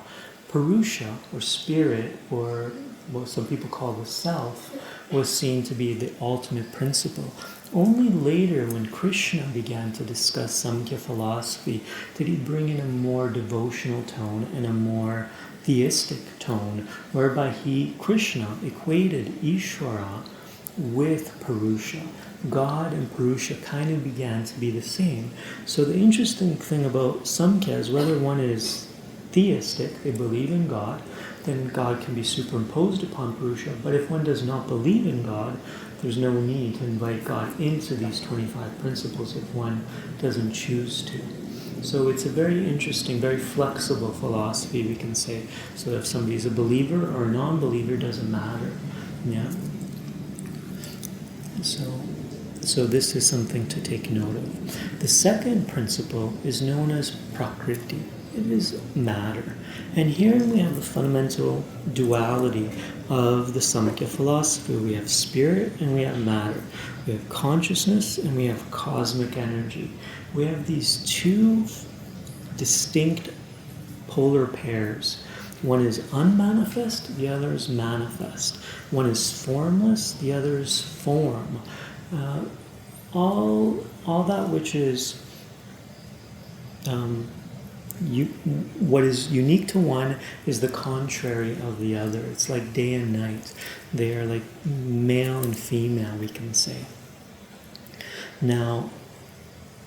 Purusha, or spirit, or what some people call the self, was seen to be the ultimate principle. Only later, when Krishna began to discuss Samkhya philosophy, did he bring in a more devotional tone and a more theistic tone, whereby Krishna equated Ishvara with Purusha. God and Purusha kind of began to be the same. So the interesting thing about Samkhya is whether one is theistic, they believe in God, then God can be superimposed upon Purusha. But if one does not believe in God, there's no need to invite God into these 25 principles if one doesn't choose to. So it's a very interesting, very flexible philosophy, we can say. So if somebody's a believer or a non-believer, doesn't matter. Yeah. So this is something to take note of. The second principle is known as Prakriti. It is matter. And here we have the fundamental duality of the Samkhya philosophy. We have spirit and we have matter. We have consciousness and we have cosmic energy. We have these two distinct polar pairs. One is unmanifest, the other is manifest. One is formless, the other is form. All that which is what is unique to one is the contrary of the other. It's like day and night. They are like male and female, we can say. Now,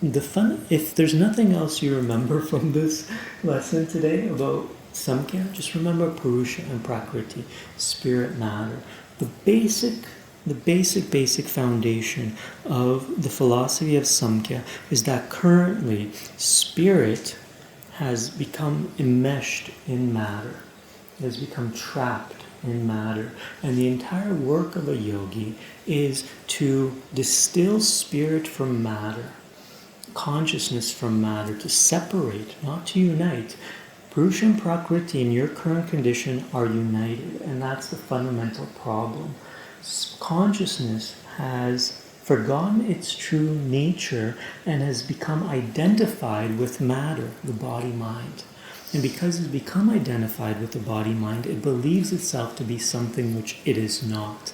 if there's nothing else you remember from this lesson today about Samkhya, just remember Purusha and Prakriti, spirit, matter. The basic foundation of the philosophy of Samkhya is that currently spirit has become enmeshed in matter, has become trapped in matter. And the entire work of a yogi is to distill spirit from matter, consciousness from matter, to separate, not to unite. Purusha and Prakriti in your current condition are united, and that's the fundamental problem. Consciousness has forgotten its true nature and has become identified with matter, the body-mind. And because it's become identified with the body-mind, it believes itself to be something which it is not.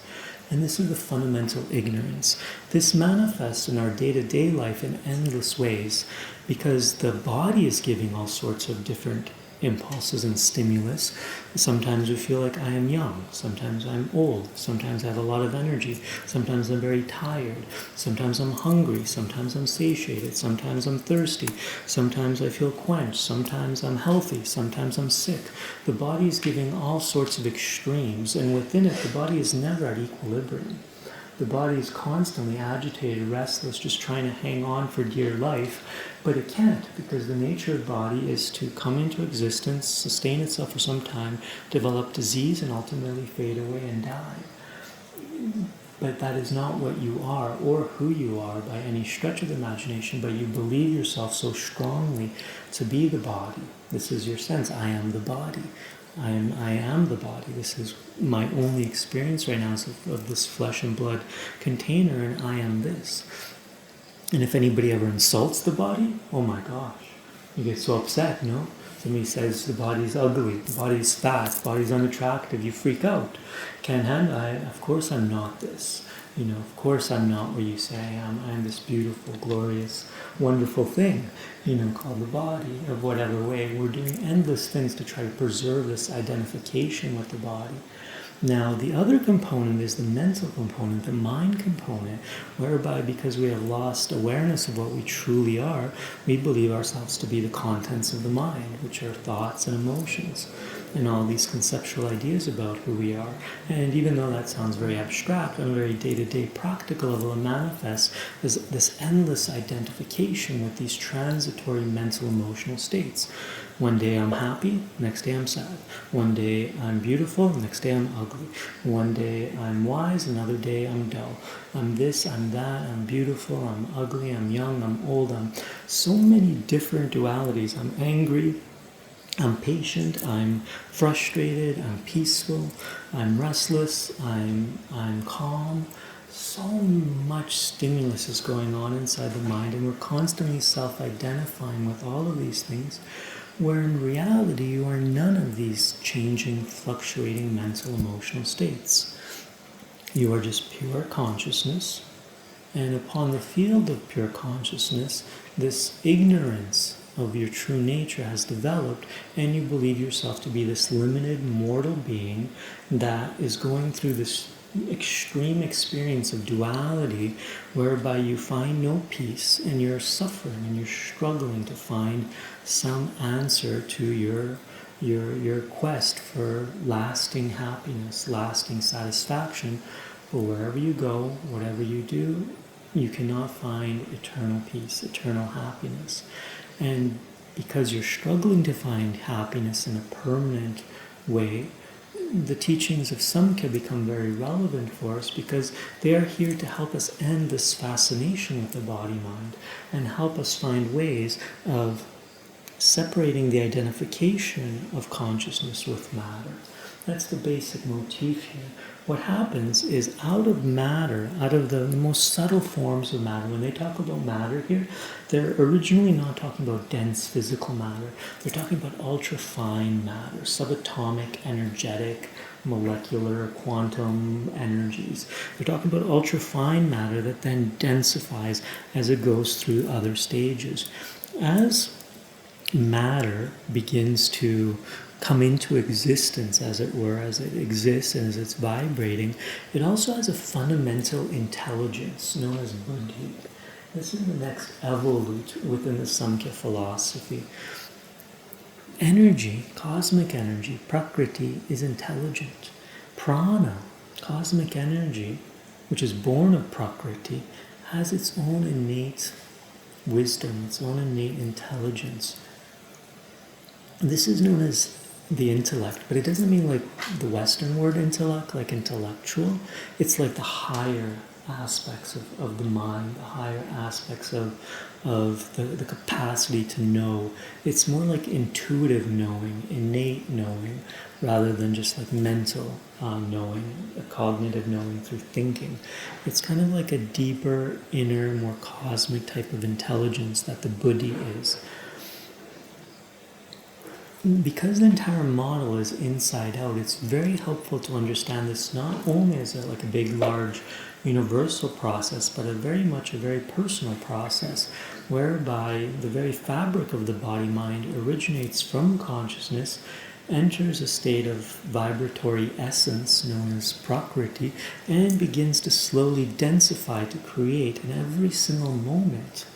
And this is the fundamental ignorance. This manifests in our day-to-day life in endless ways because the body is giving all sorts of different impulses and stimulus. Sometimes we feel like I am young. Sometimes I'm old. Sometimes I have a lot of energy. Sometimes I'm very tired. Sometimes I'm hungry. Sometimes I'm satiated. Sometimes I'm thirsty. Sometimes I feel quenched. Sometimes I'm healthy. Sometimes I'm sick. The body is giving all sorts of extremes, and within it, the body is never at equilibrium. The body is constantly agitated, restless, just trying to hang on for dear life, but it can't, because the nature of the body is to come into existence, sustain itself for some time, develop disease, and ultimately fade away and die. But that is not what you are or who you are by any stretch of the imagination, but you believe yourself so strongly to be the body. This is your sense. I am the body. I am the body. This is my only experience right now of this flesh and blood container, and I am this. And if anybody ever insults the body, oh my gosh, you get so upset, no? Somebody says the body's ugly, the body's fat, the body's unattractive, you freak out. Can't handle it. Of course I'm not this. Of course I'm not what you say I am. I am this beautiful, glorious, wonderful thing, called the body, of whatever way. We're doing endless things to try to preserve this identification with the body. Now, the other component is the mental component, the mind component, whereby because we have lost awareness of what we truly are, we believe ourselves to be the contents of the mind, which are thoughts and emotions, and all these conceptual ideas about who we are. And even though that sounds very abstract, on a very day-to-day practical level, it manifests as this endless identification with these transitory mental emotional states. One day I'm happy, next day I'm sad. One day I'm beautiful, next day I'm ugly. One day I'm wise, another day I'm dull. I'm this, I'm that, I'm beautiful, I'm ugly, I'm young, I'm old. I'm so many different dualities. I'm angry, I'm patient, I'm frustrated, I'm peaceful, I'm restless, I'm calm. So much stimulus is going on inside the mind, and we're constantly self-identifying with all of these things, where in reality you are none of these changing, fluctuating mental, emotional states. You are just pure consciousness, and upon the field of pure consciousness, this ignorance of your true nature has developed, and you believe yourself to be this limited mortal being that is going through this extreme experience of duality whereby you find no peace and you're suffering and you're struggling to find some answer to your quest for lasting happiness, lasting satisfaction. But wherever you go, whatever you do, you cannot find eternal peace, eternal happiness. And because you're struggling to find happiness in a permanent way, the teachings of Samkhya become very relevant for us because they are here to help us end this fascination with the body-mind and help us find ways of separating the identification of consciousness with matter. That's the basic motif here. What happens is out of matter, out of the most subtle forms of matter, when they talk about matter here, they're originally not talking about dense physical matter. They're talking about ultra-fine matter, subatomic, energetic, molecular, quantum energies. They're talking about ultra-fine matter that then densifies as it goes through other stages. As matter begins to come into existence, as it were, as it exists and as it's vibrating, it also has a fundamental intelligence known as buddhi. This is the next evolute within the Samkhya philosophy. Energy, cosmic energy, prakriti, is intelligent. Prana, cosmic energy, which is born of prakriti, has its own innate wisdom, its own innate intelligence. This is known as the intellect, but it doesn't mean like the Western word intellect, like intellectual. It's like the higher aspects of the mind, the higher aspects of the capacity to know. It's more like intuitive knowing, innate knowing, rather than just like mental knowing, a cognitive knowing through thinking. It's kind of like a deeper, inner, more cosmic type of intelligence that the buddhi is. Because the entire model is inside out, it's very helpful to understand this not only as a big, large, universal process, but a very personal process, whereby the very fabric of the body-mind originates from consciousness, enters a state of vibratory essence known as prakriti, and begins to slowly densify to create. In every single moment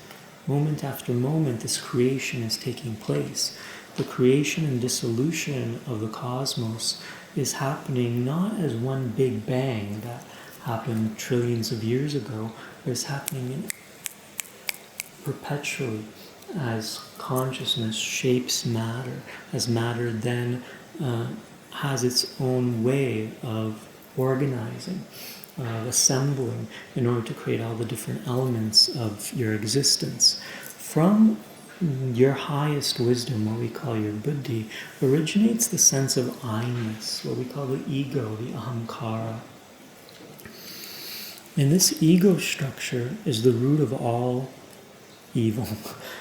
after moment, this creation is taking place. The creation and dissolution of the cosmos is happening not as one big bang that happened trillions of years ago, but it's happening perpetually as consciousness shapes matter, as matter then has its own way of organizing, assembling in order to create all the different elements of your existence. From your highest wisdom, what we call your buddhi, originates the sense of I-ness, what we call the ego, the ahamkara. And this ego structure is the root of all evil.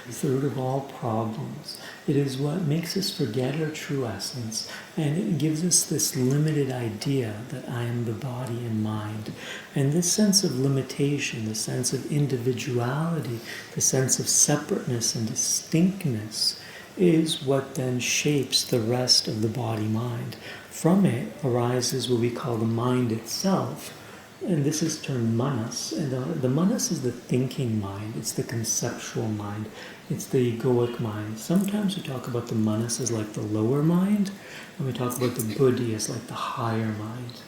It's the root of all problems. It is what makes us forget our true essence, and it gives us this limited idea that I am the body and mind. And this sense of limitation, the sense of individuality, the sense of separateness and distinctness is what then shapes the rest of the body-mind. From it arises what we call the mind itself. And this is termed manas, and the manas is the thinking mind, it's the conceptual mind, it's the egoic mind. Sometimes we talk about the manas as like the lower mind, and we talk about the buddhi as like the higher mind.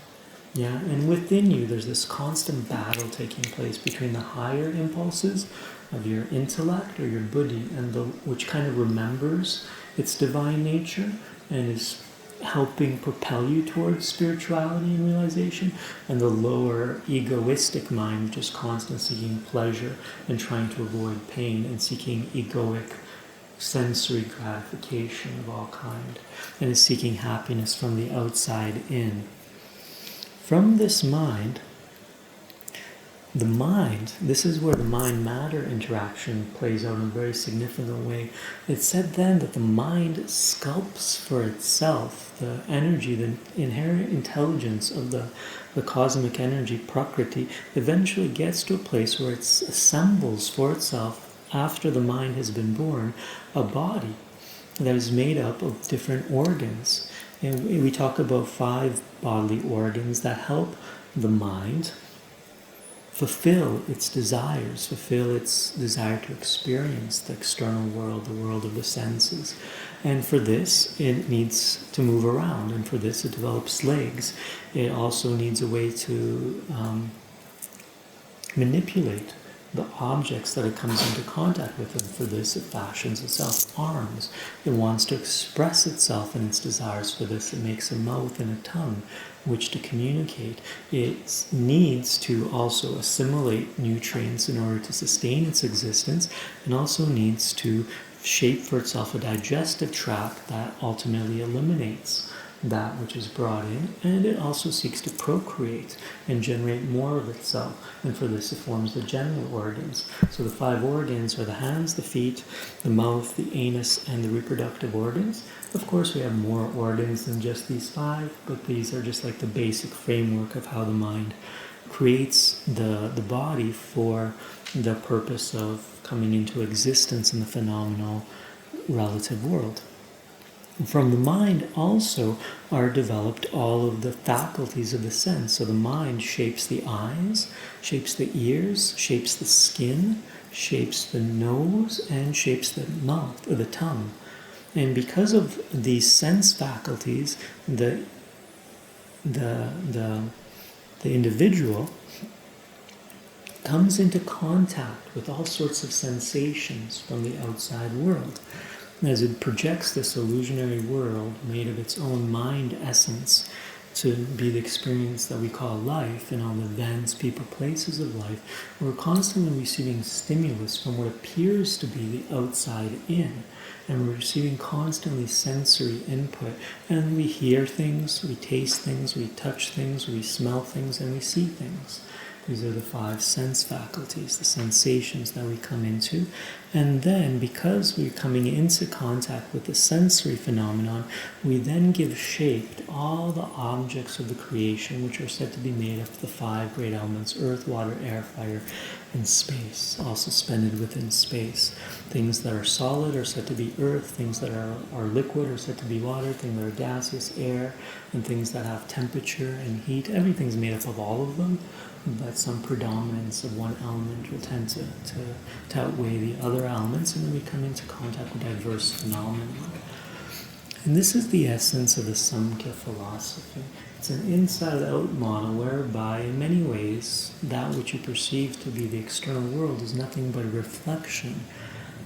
Yeah, and within you there's this constant battle taking place between the higher impulses of your intellect or your buddhi, and which kind of remembers its divine nature and is helping propel you towards spirituality and realization, and the lower egoistic mind, which is constantly seeking pleasure and trying to avoid pain and seeking egoic sensory gratification of all kind, and is seeking happiness from the outside in. From this mind, this is where the mind-matter interaction plays out in a very significant way. It's said then that the mind sculpts for itself the energy, the inherent intelligence of the cosmic energy, prakriti, eventually gets to a place where it assembles for itself after the mind has been born, a body that is made up of different organs. And we talk about 5 bodily organs that help the mind fulfill its desires, fulfill its desire to experience the external world, the world of the senses. And for this, it needs to move around, and for this, it develops legs. It also needs a way to manipulate the objects that it comes into contact with, and for this it fashions itself arms. It wants to express itself in its desires. For this it makes a mouth and a tongue which to communicate. It needs to also assimilate nutrients in order to sustain its existence, and also needs to shape for itself a digestive tract that ultimately eliminates that which is brought in, and it also seeks to procreate and generate more of itself, and for this it forms the genital organs. So the 5 organs are the hands, the feet, the mouth, the anus, and the reproductive organs. Of course, we have more organs than just these 5, but these are just like the basic framework of how the mind creates the body for the purpose of coming into existence in the phenomenal relative world. From the mind also are developed all of the faculties of the sense. So the mind shapes the eyes, shapes the ears, shapes the skin, shapes the nose, and shapes the mouth or the tongue. And because of these sense faculties, the individual comes into contact with all sorts of sensations from the outside world. As it projects this illusionary world made of its own mind essence to be the experience that we call life, and all the events, people, places of life, we're constantly receiving stimulus from what appears to be the outside in, and we're receiving constantly sensory input, and we hear things, we taste things, we touch things, we smell things, and we see things. These are the 5 sense faculties, the sensations that we come into. And then, because we're coming into contact with the sensory phenomenon, we then give shape to all the objects of the creation, which are said to be made up of the 5 great elements: earth, water, air, fire, and space, all suspended within space. Things that are solid are said to be earth, things that are liquid are said to be water, things that are gaseous, air, and things that have temperature and heat. Everything's made up of all of them, but some predominance of one element will tend to outweigh the other elements, and then we come into contact with diverse phenomena. And this is the essence of the Samkhya philosophy. It's an inside-out model whereby, in many ways, that which you perceive to be the external world is nothing but a reflection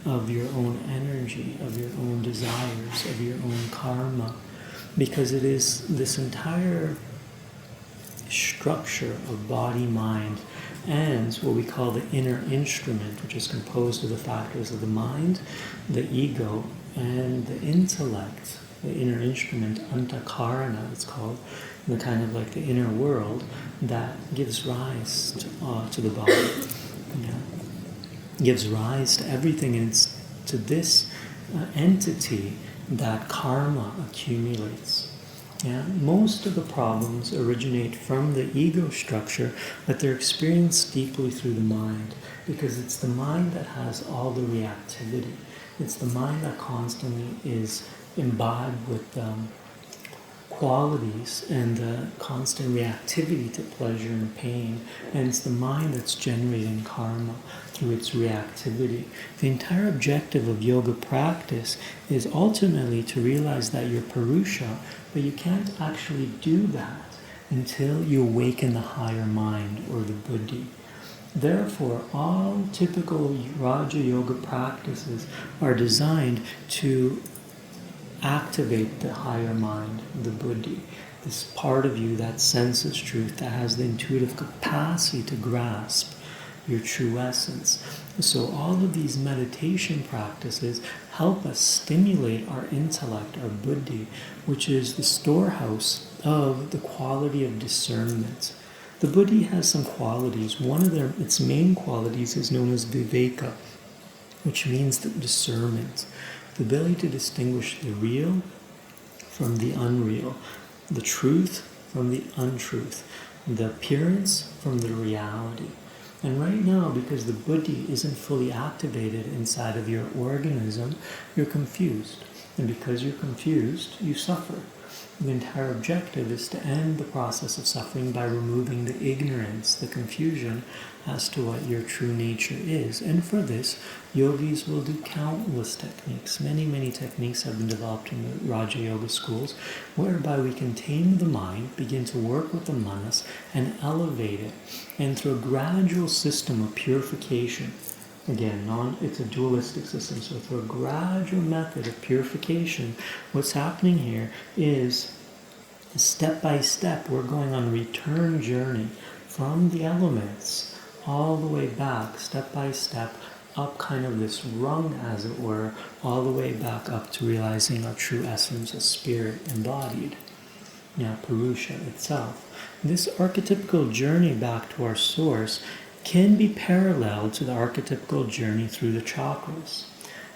of your own energy, of your own desires, of your own karma, because it is this entire structure of body, mind, and what we call the inner instrument, which is composed of the factors of the mind, the ego, and the intellect. The inner instrument, antakarana, it's called, the kind of like the inner world that gives rise to the body. Gives rise to everything, and it's to this entity that karma accumulates. Most of the problems originate from the ego structure, but they're experienced deeply through the mind, because it's the mind that has all the reactivity. It's the mind that constantly is imbibed with qualities and the constant reactivity to pleasure and pain, and it's the mind that's generating karma through its reactivity. The entire objective of yoga practice is ultimately to realize that you're Purusha, but you can't actually do that until you awaken the higher mind, or the buddhi. Therefore, all typical Raja Yoga practices are designed to activate the higher mind, the buddhi, this part of you that senses truth, that has the intuitive capacity to grasp your true essence. So all of these meditation practices help us stimulate our intellect, our buddhi, which is the storehouse of the quality of discernment. The buddhi has some qualities. One of its main qualities is known as viveka, which means the discernment, the ability to distinguish the real from the unreal, the truth from the untruth, the appearance from the reality. And right now, because the buddhi isn't fully activated inside of your organism, you're confused. And because you're confused, you suffer. The entire objective is to end the process of suffering by removing the ignorance, the confusion as to what your true nature is. And for this, yogis will do countless techniques. Many, many techniques have been developed in the Raja Yoga schools, whereby we can tame the mind, begin to work with the manas, and elevate it. And through a gradual system of purification, again, it's a dualistic system, so through a gradual method of purification, what's happening here is step by step, we're going on a return journey from the elements all the way back, step by step, up kind of this rung, as it were, all the way back up to realizing our true essence as spirit embodied, Purusha itself. This archetypical journey back to our source can be paralleled to the archetypical journey through the chakras.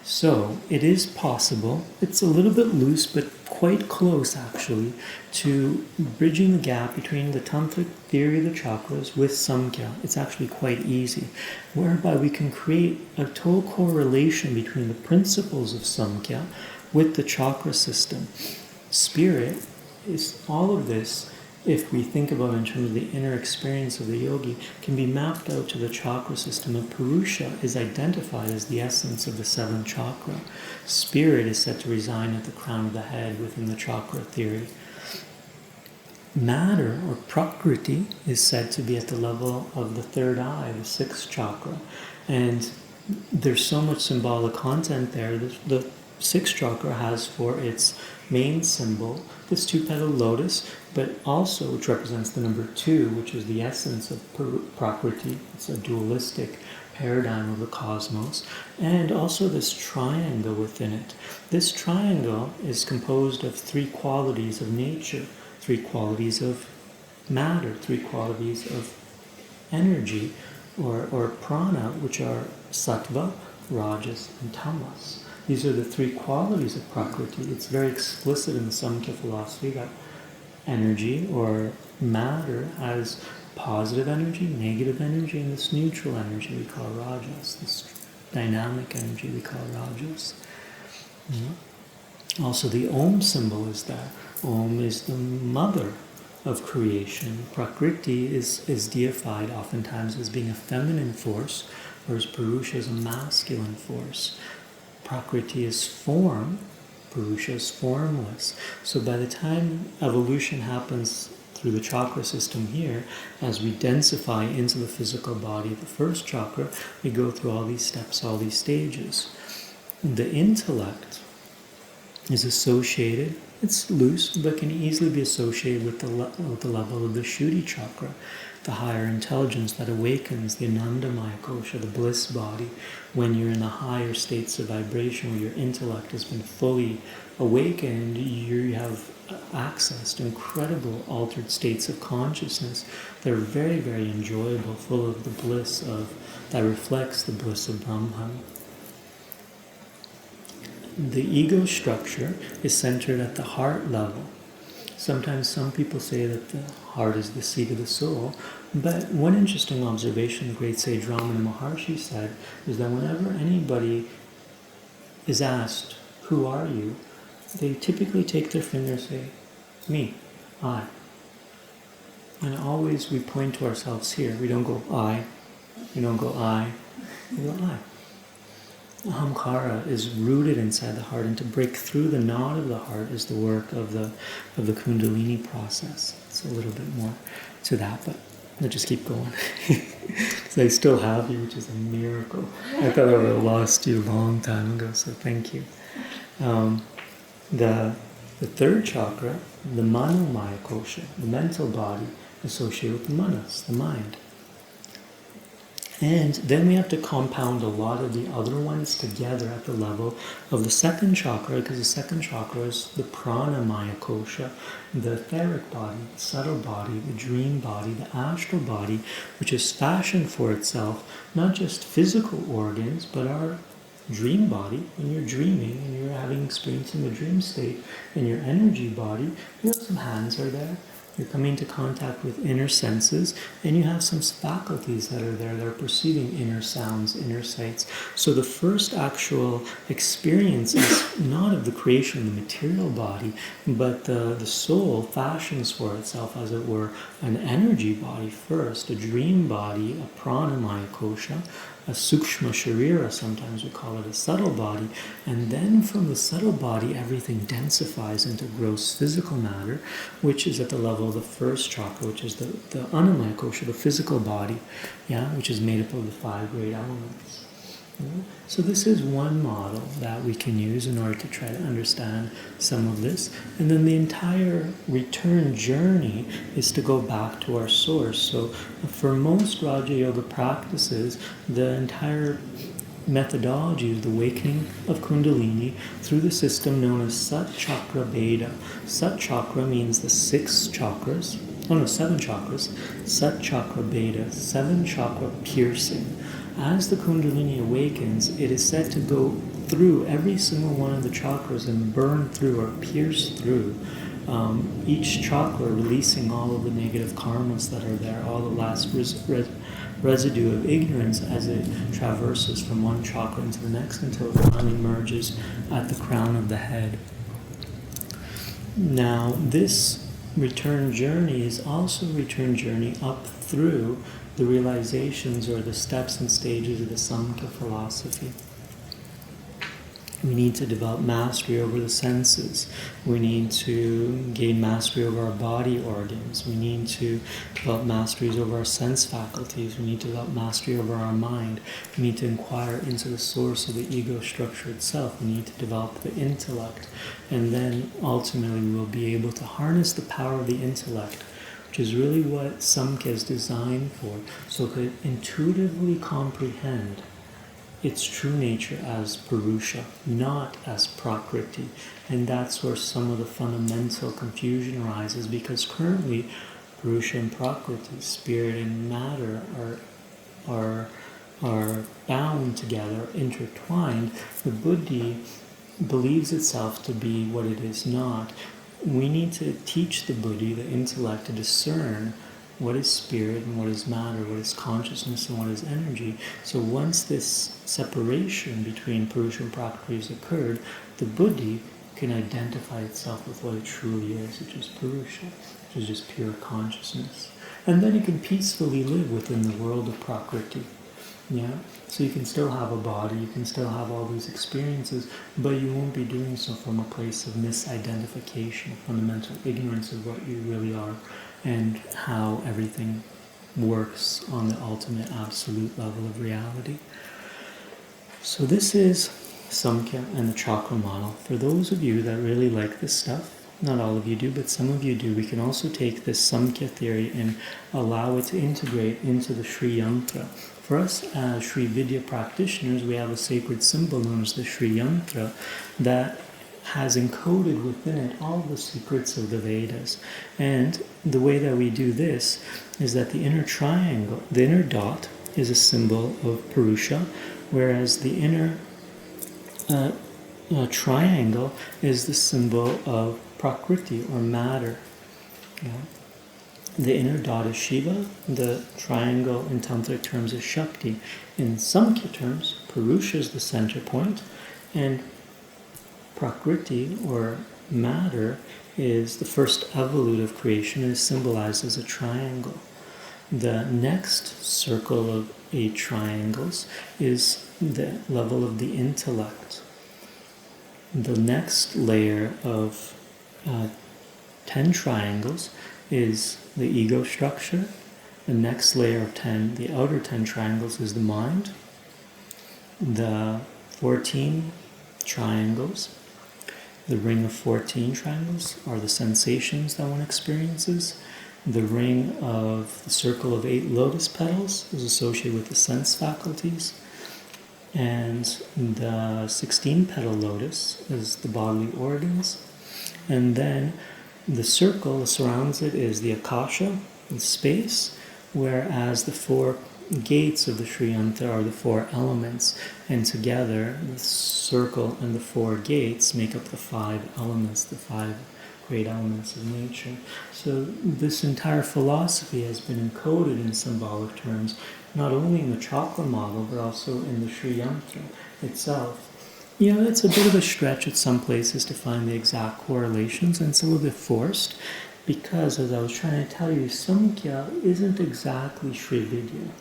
So it is possible, it's a little bit loose, but quite close actually, to bridging the gap between the tantric theory of the chakras with Samkhya. It's actually quite easy, whereby we can create a total correlation between the principles of Samkhya with the chakra system. Spirit is all of this, if we think about it in terms of the inner experience of the yogi, can be mapped out to the chakra system. And Purusha is identified as the essence of the seventh chakra. Spirit is said to reside at the crown of the head within the chakra theory. Matter, or Prakriti, is said to be at the level of the third eye, the sixth chakra. And there's so much symbolic content there. The sixth chakra has for its main symbol this two-petaled lotus, but also which represents the number 2, which is the essence of Prakriti. It's a dualistic paradigm of the cosmos, and also this triangle within it. This triangle is composed of 3 qualities of nature, 3 qualities of matter, 3 qualities of energy, or prana, which are sattva, rajas, and tamas. These are the 3 qualities of Prakriti. It's very explicit in the Samkhya philosophy that energy or matter has positive energy, negative energy, and this neutral energy we call rajas, this dynamic energy we call rajas. Also, the Om symbol is there. Om is the mother of creation. Prakriti is deified oftentimes as being a feminine force, whereas Purusha is a masculine force. Prakriti is form, Purusha is formless. So by the time evolution happens through the chakra system here, as we densify into the physical body of the first chakra, we go through all these steps, all these stages. The intellect is associated, it's loose, but can easily be associated with the level of the Shuddhi chakra, the higher intelligence that awakens, the Anandamaya kosha, the bliss body, when you're in the higher states of vibration where your intellect has been fully awakened, you have access to incredible altered states of consciousness that are very, very enjoyable, full of the bliss that reflects the bliss of Brahman. The ego structure is centered at the heart level. Sometimes some people say that the heart is the seat of the soul, but one interesting observation the great sage Ramananda Maharshi said is that whenever anybody is asked, "Who are you?" they typically take their finger and say, "Me, I." And always we point to ourselves here. We don't go "I," we don't go "I," we go "I." Ahamkara is rooted inside the heart, and to break through the knot of the heart is the work of the Kundalini process. It's a little bit more to that, but I'll just keep going. Because I still have you, which is a miracle. I thought I would have lost you a long time ago, so thank you. The third chakra, the Manomaya kosha, the mental body, associated with the manas, the mind. And then we have to compound a lot of the other ones together at the level of the second chakra, because the second chakra is the pranamaya kosha, the etheric body, the subtle body, the dream body, the astral body, which is fashioned for itself not just physical organs, but our dream body. When you're dreaming and you're having experience in the dream state, in your energy body, you have some hands are there, You're coming into contact with inner senses, and you have some faculties that are there that are perceiving inner sounds, inner sights. So the first actual experience is not of the creation of the material body, but the soul fashions for itself, as it were, an energy body first, a dream body, a pranamaya kosha, a sukshma sharira, sometimes we call it a subtle body, and then from the subtle body everything densifies into gross physical matter, which is at the level of the first chakra, which is the annamaya kosha, the physical body, which is made up of the 5 great elements. So this is one model that we can use in order to try to understand some of this. And then the entire return journey is to go back to our source. So for most Raja Yoga practices, the entire methodology is the awakening of Kundalini through the system known as Sat Chakra Beda. Sat Chakra means the 7 chakras. Sat Chakra Beda, 7 chakra piercing. As the Kundalini awakens, it is said to go through every single one of the chakras and burn through or pierce through each chakra, releasing all of the negative karmas that are there, all the last residue of ignorance as it traverses from one chakra into the next until it finally merges at the crown of the head. Now, this return journey is also a return journey up through the realizations or the steps and stages of the Samkhya philosophy. We need to develop mastery over the senses. We need to gain mastery over our body organs. We need to develop masteries over our sense faculties. We need to develop mastery over our mind. We need to inquire into the source of the ego structure itself. We need to develop the intellect. And then ultimately we will be able to harness the power of the intellect, which is really what Samkhya is designed for, so it could intuitively comprehend its true nature as Purusha, not as Prakriti. And that's where some of the fundamental confusion arises, because currently Purusha and Prakriti, spirit and matter, are bound together, intertwined. The buddhi believes itself to be what it is not. We need to teach the buddhi, the intellect, to discern what is spirit and what is matter, what is consciousness and what is energy. So once this separation between Purusha and Prakriti has occurred, the buddhi can identify itself with what it truly is, which is Purusha, which is just pure consciousness. And then it can peacefully live within the world of Prakriti. So you can still have a body, you can still have all these experiences, but you won't be doing so from a place of misidentification, fundamental ignorance of what you really are and how everything works on the ultimate absolute level of reality. So this is Samkhya and the chakra model. For those of you that really like this stuff, not all of you do, but some of you do, we can also take this Samkhya theory and allow it to integrate into the Shri Yantra. For us as Shri Vidya practitioners, we have a sacred symbol known as the Shri Yantra that has encoded within it all the secrets of the Vedas. And the way that we do this is that the inner triangle, the inner dot, is a symbol of Purusha, whereas the inner triangle is the symbol of Prakriti or matter. The inner dot is Shiva, the triangle in tantric terms is Shakti. In Samkhya terms, Purusha is the center point, and Prakriti, or matter, is the first evolute of creation and is symbolized as a triangle. The next circle of 8 triangles is the level of the intellect. The next layer of 10 triangles is the ego structure. The next layer of 10, the outer 10 triangles, is the mind. The 14 triangles, the ring of 14 triangles, are the sensations that one experiences. The ring of the circle of 8 lotus petals is associated with the sense faculties. And the 16-petal lotus is the bodily organs. And then the circle that surrounds it is the akasha, the space, whereas the 4 gates of the Shri Yantra are the 4 elements, and together the circle and the 4 gates make up the 5 elements, the 5 great elements of nature. So this entire philosophy has been encoded in symbolic terms, not only in the chakra model, but also in the Shri Yantra itself. It's a bit of a stretch at some places to find the exact correlations, and it's a little bit forced, because as I was trying to tell you, Samkhya isn't exactly Sri Vidya.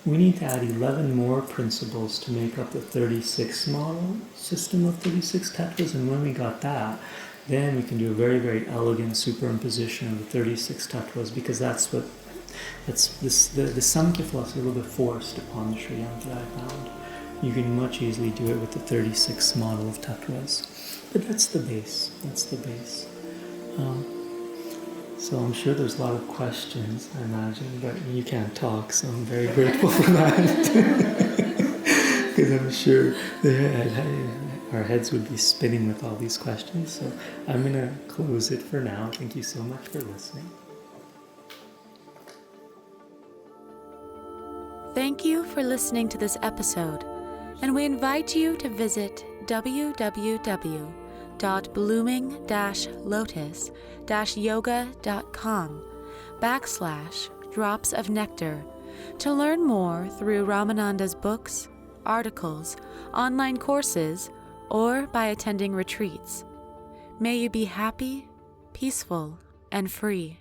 We need to add 11 more principles to make up the 36 model system of 36 tattvas, and when we got that, then we can do a very, very elegant superimposition of the 36 tattvas, because the Samkhya philosophy is a little bit forced upon the Shri Yantra, I found. You can much easily do it with the 36 model of tattvas. But that's the base. So I'm sure there's a lot of questions, I imagine, but you can't talk, so I'm very grateful for that. Because I'm sure our heads would be spinning with all these questions. So I'm going to close it for now. Thank you so much for listening. Thank you for listening to this episode, and we invite you to visit www.blooming-lotus-yoga.com/drops of nectar to learn more through Ramananda's books, articles, online courses, or by attending retreats. May you be happy, peaceful, and free.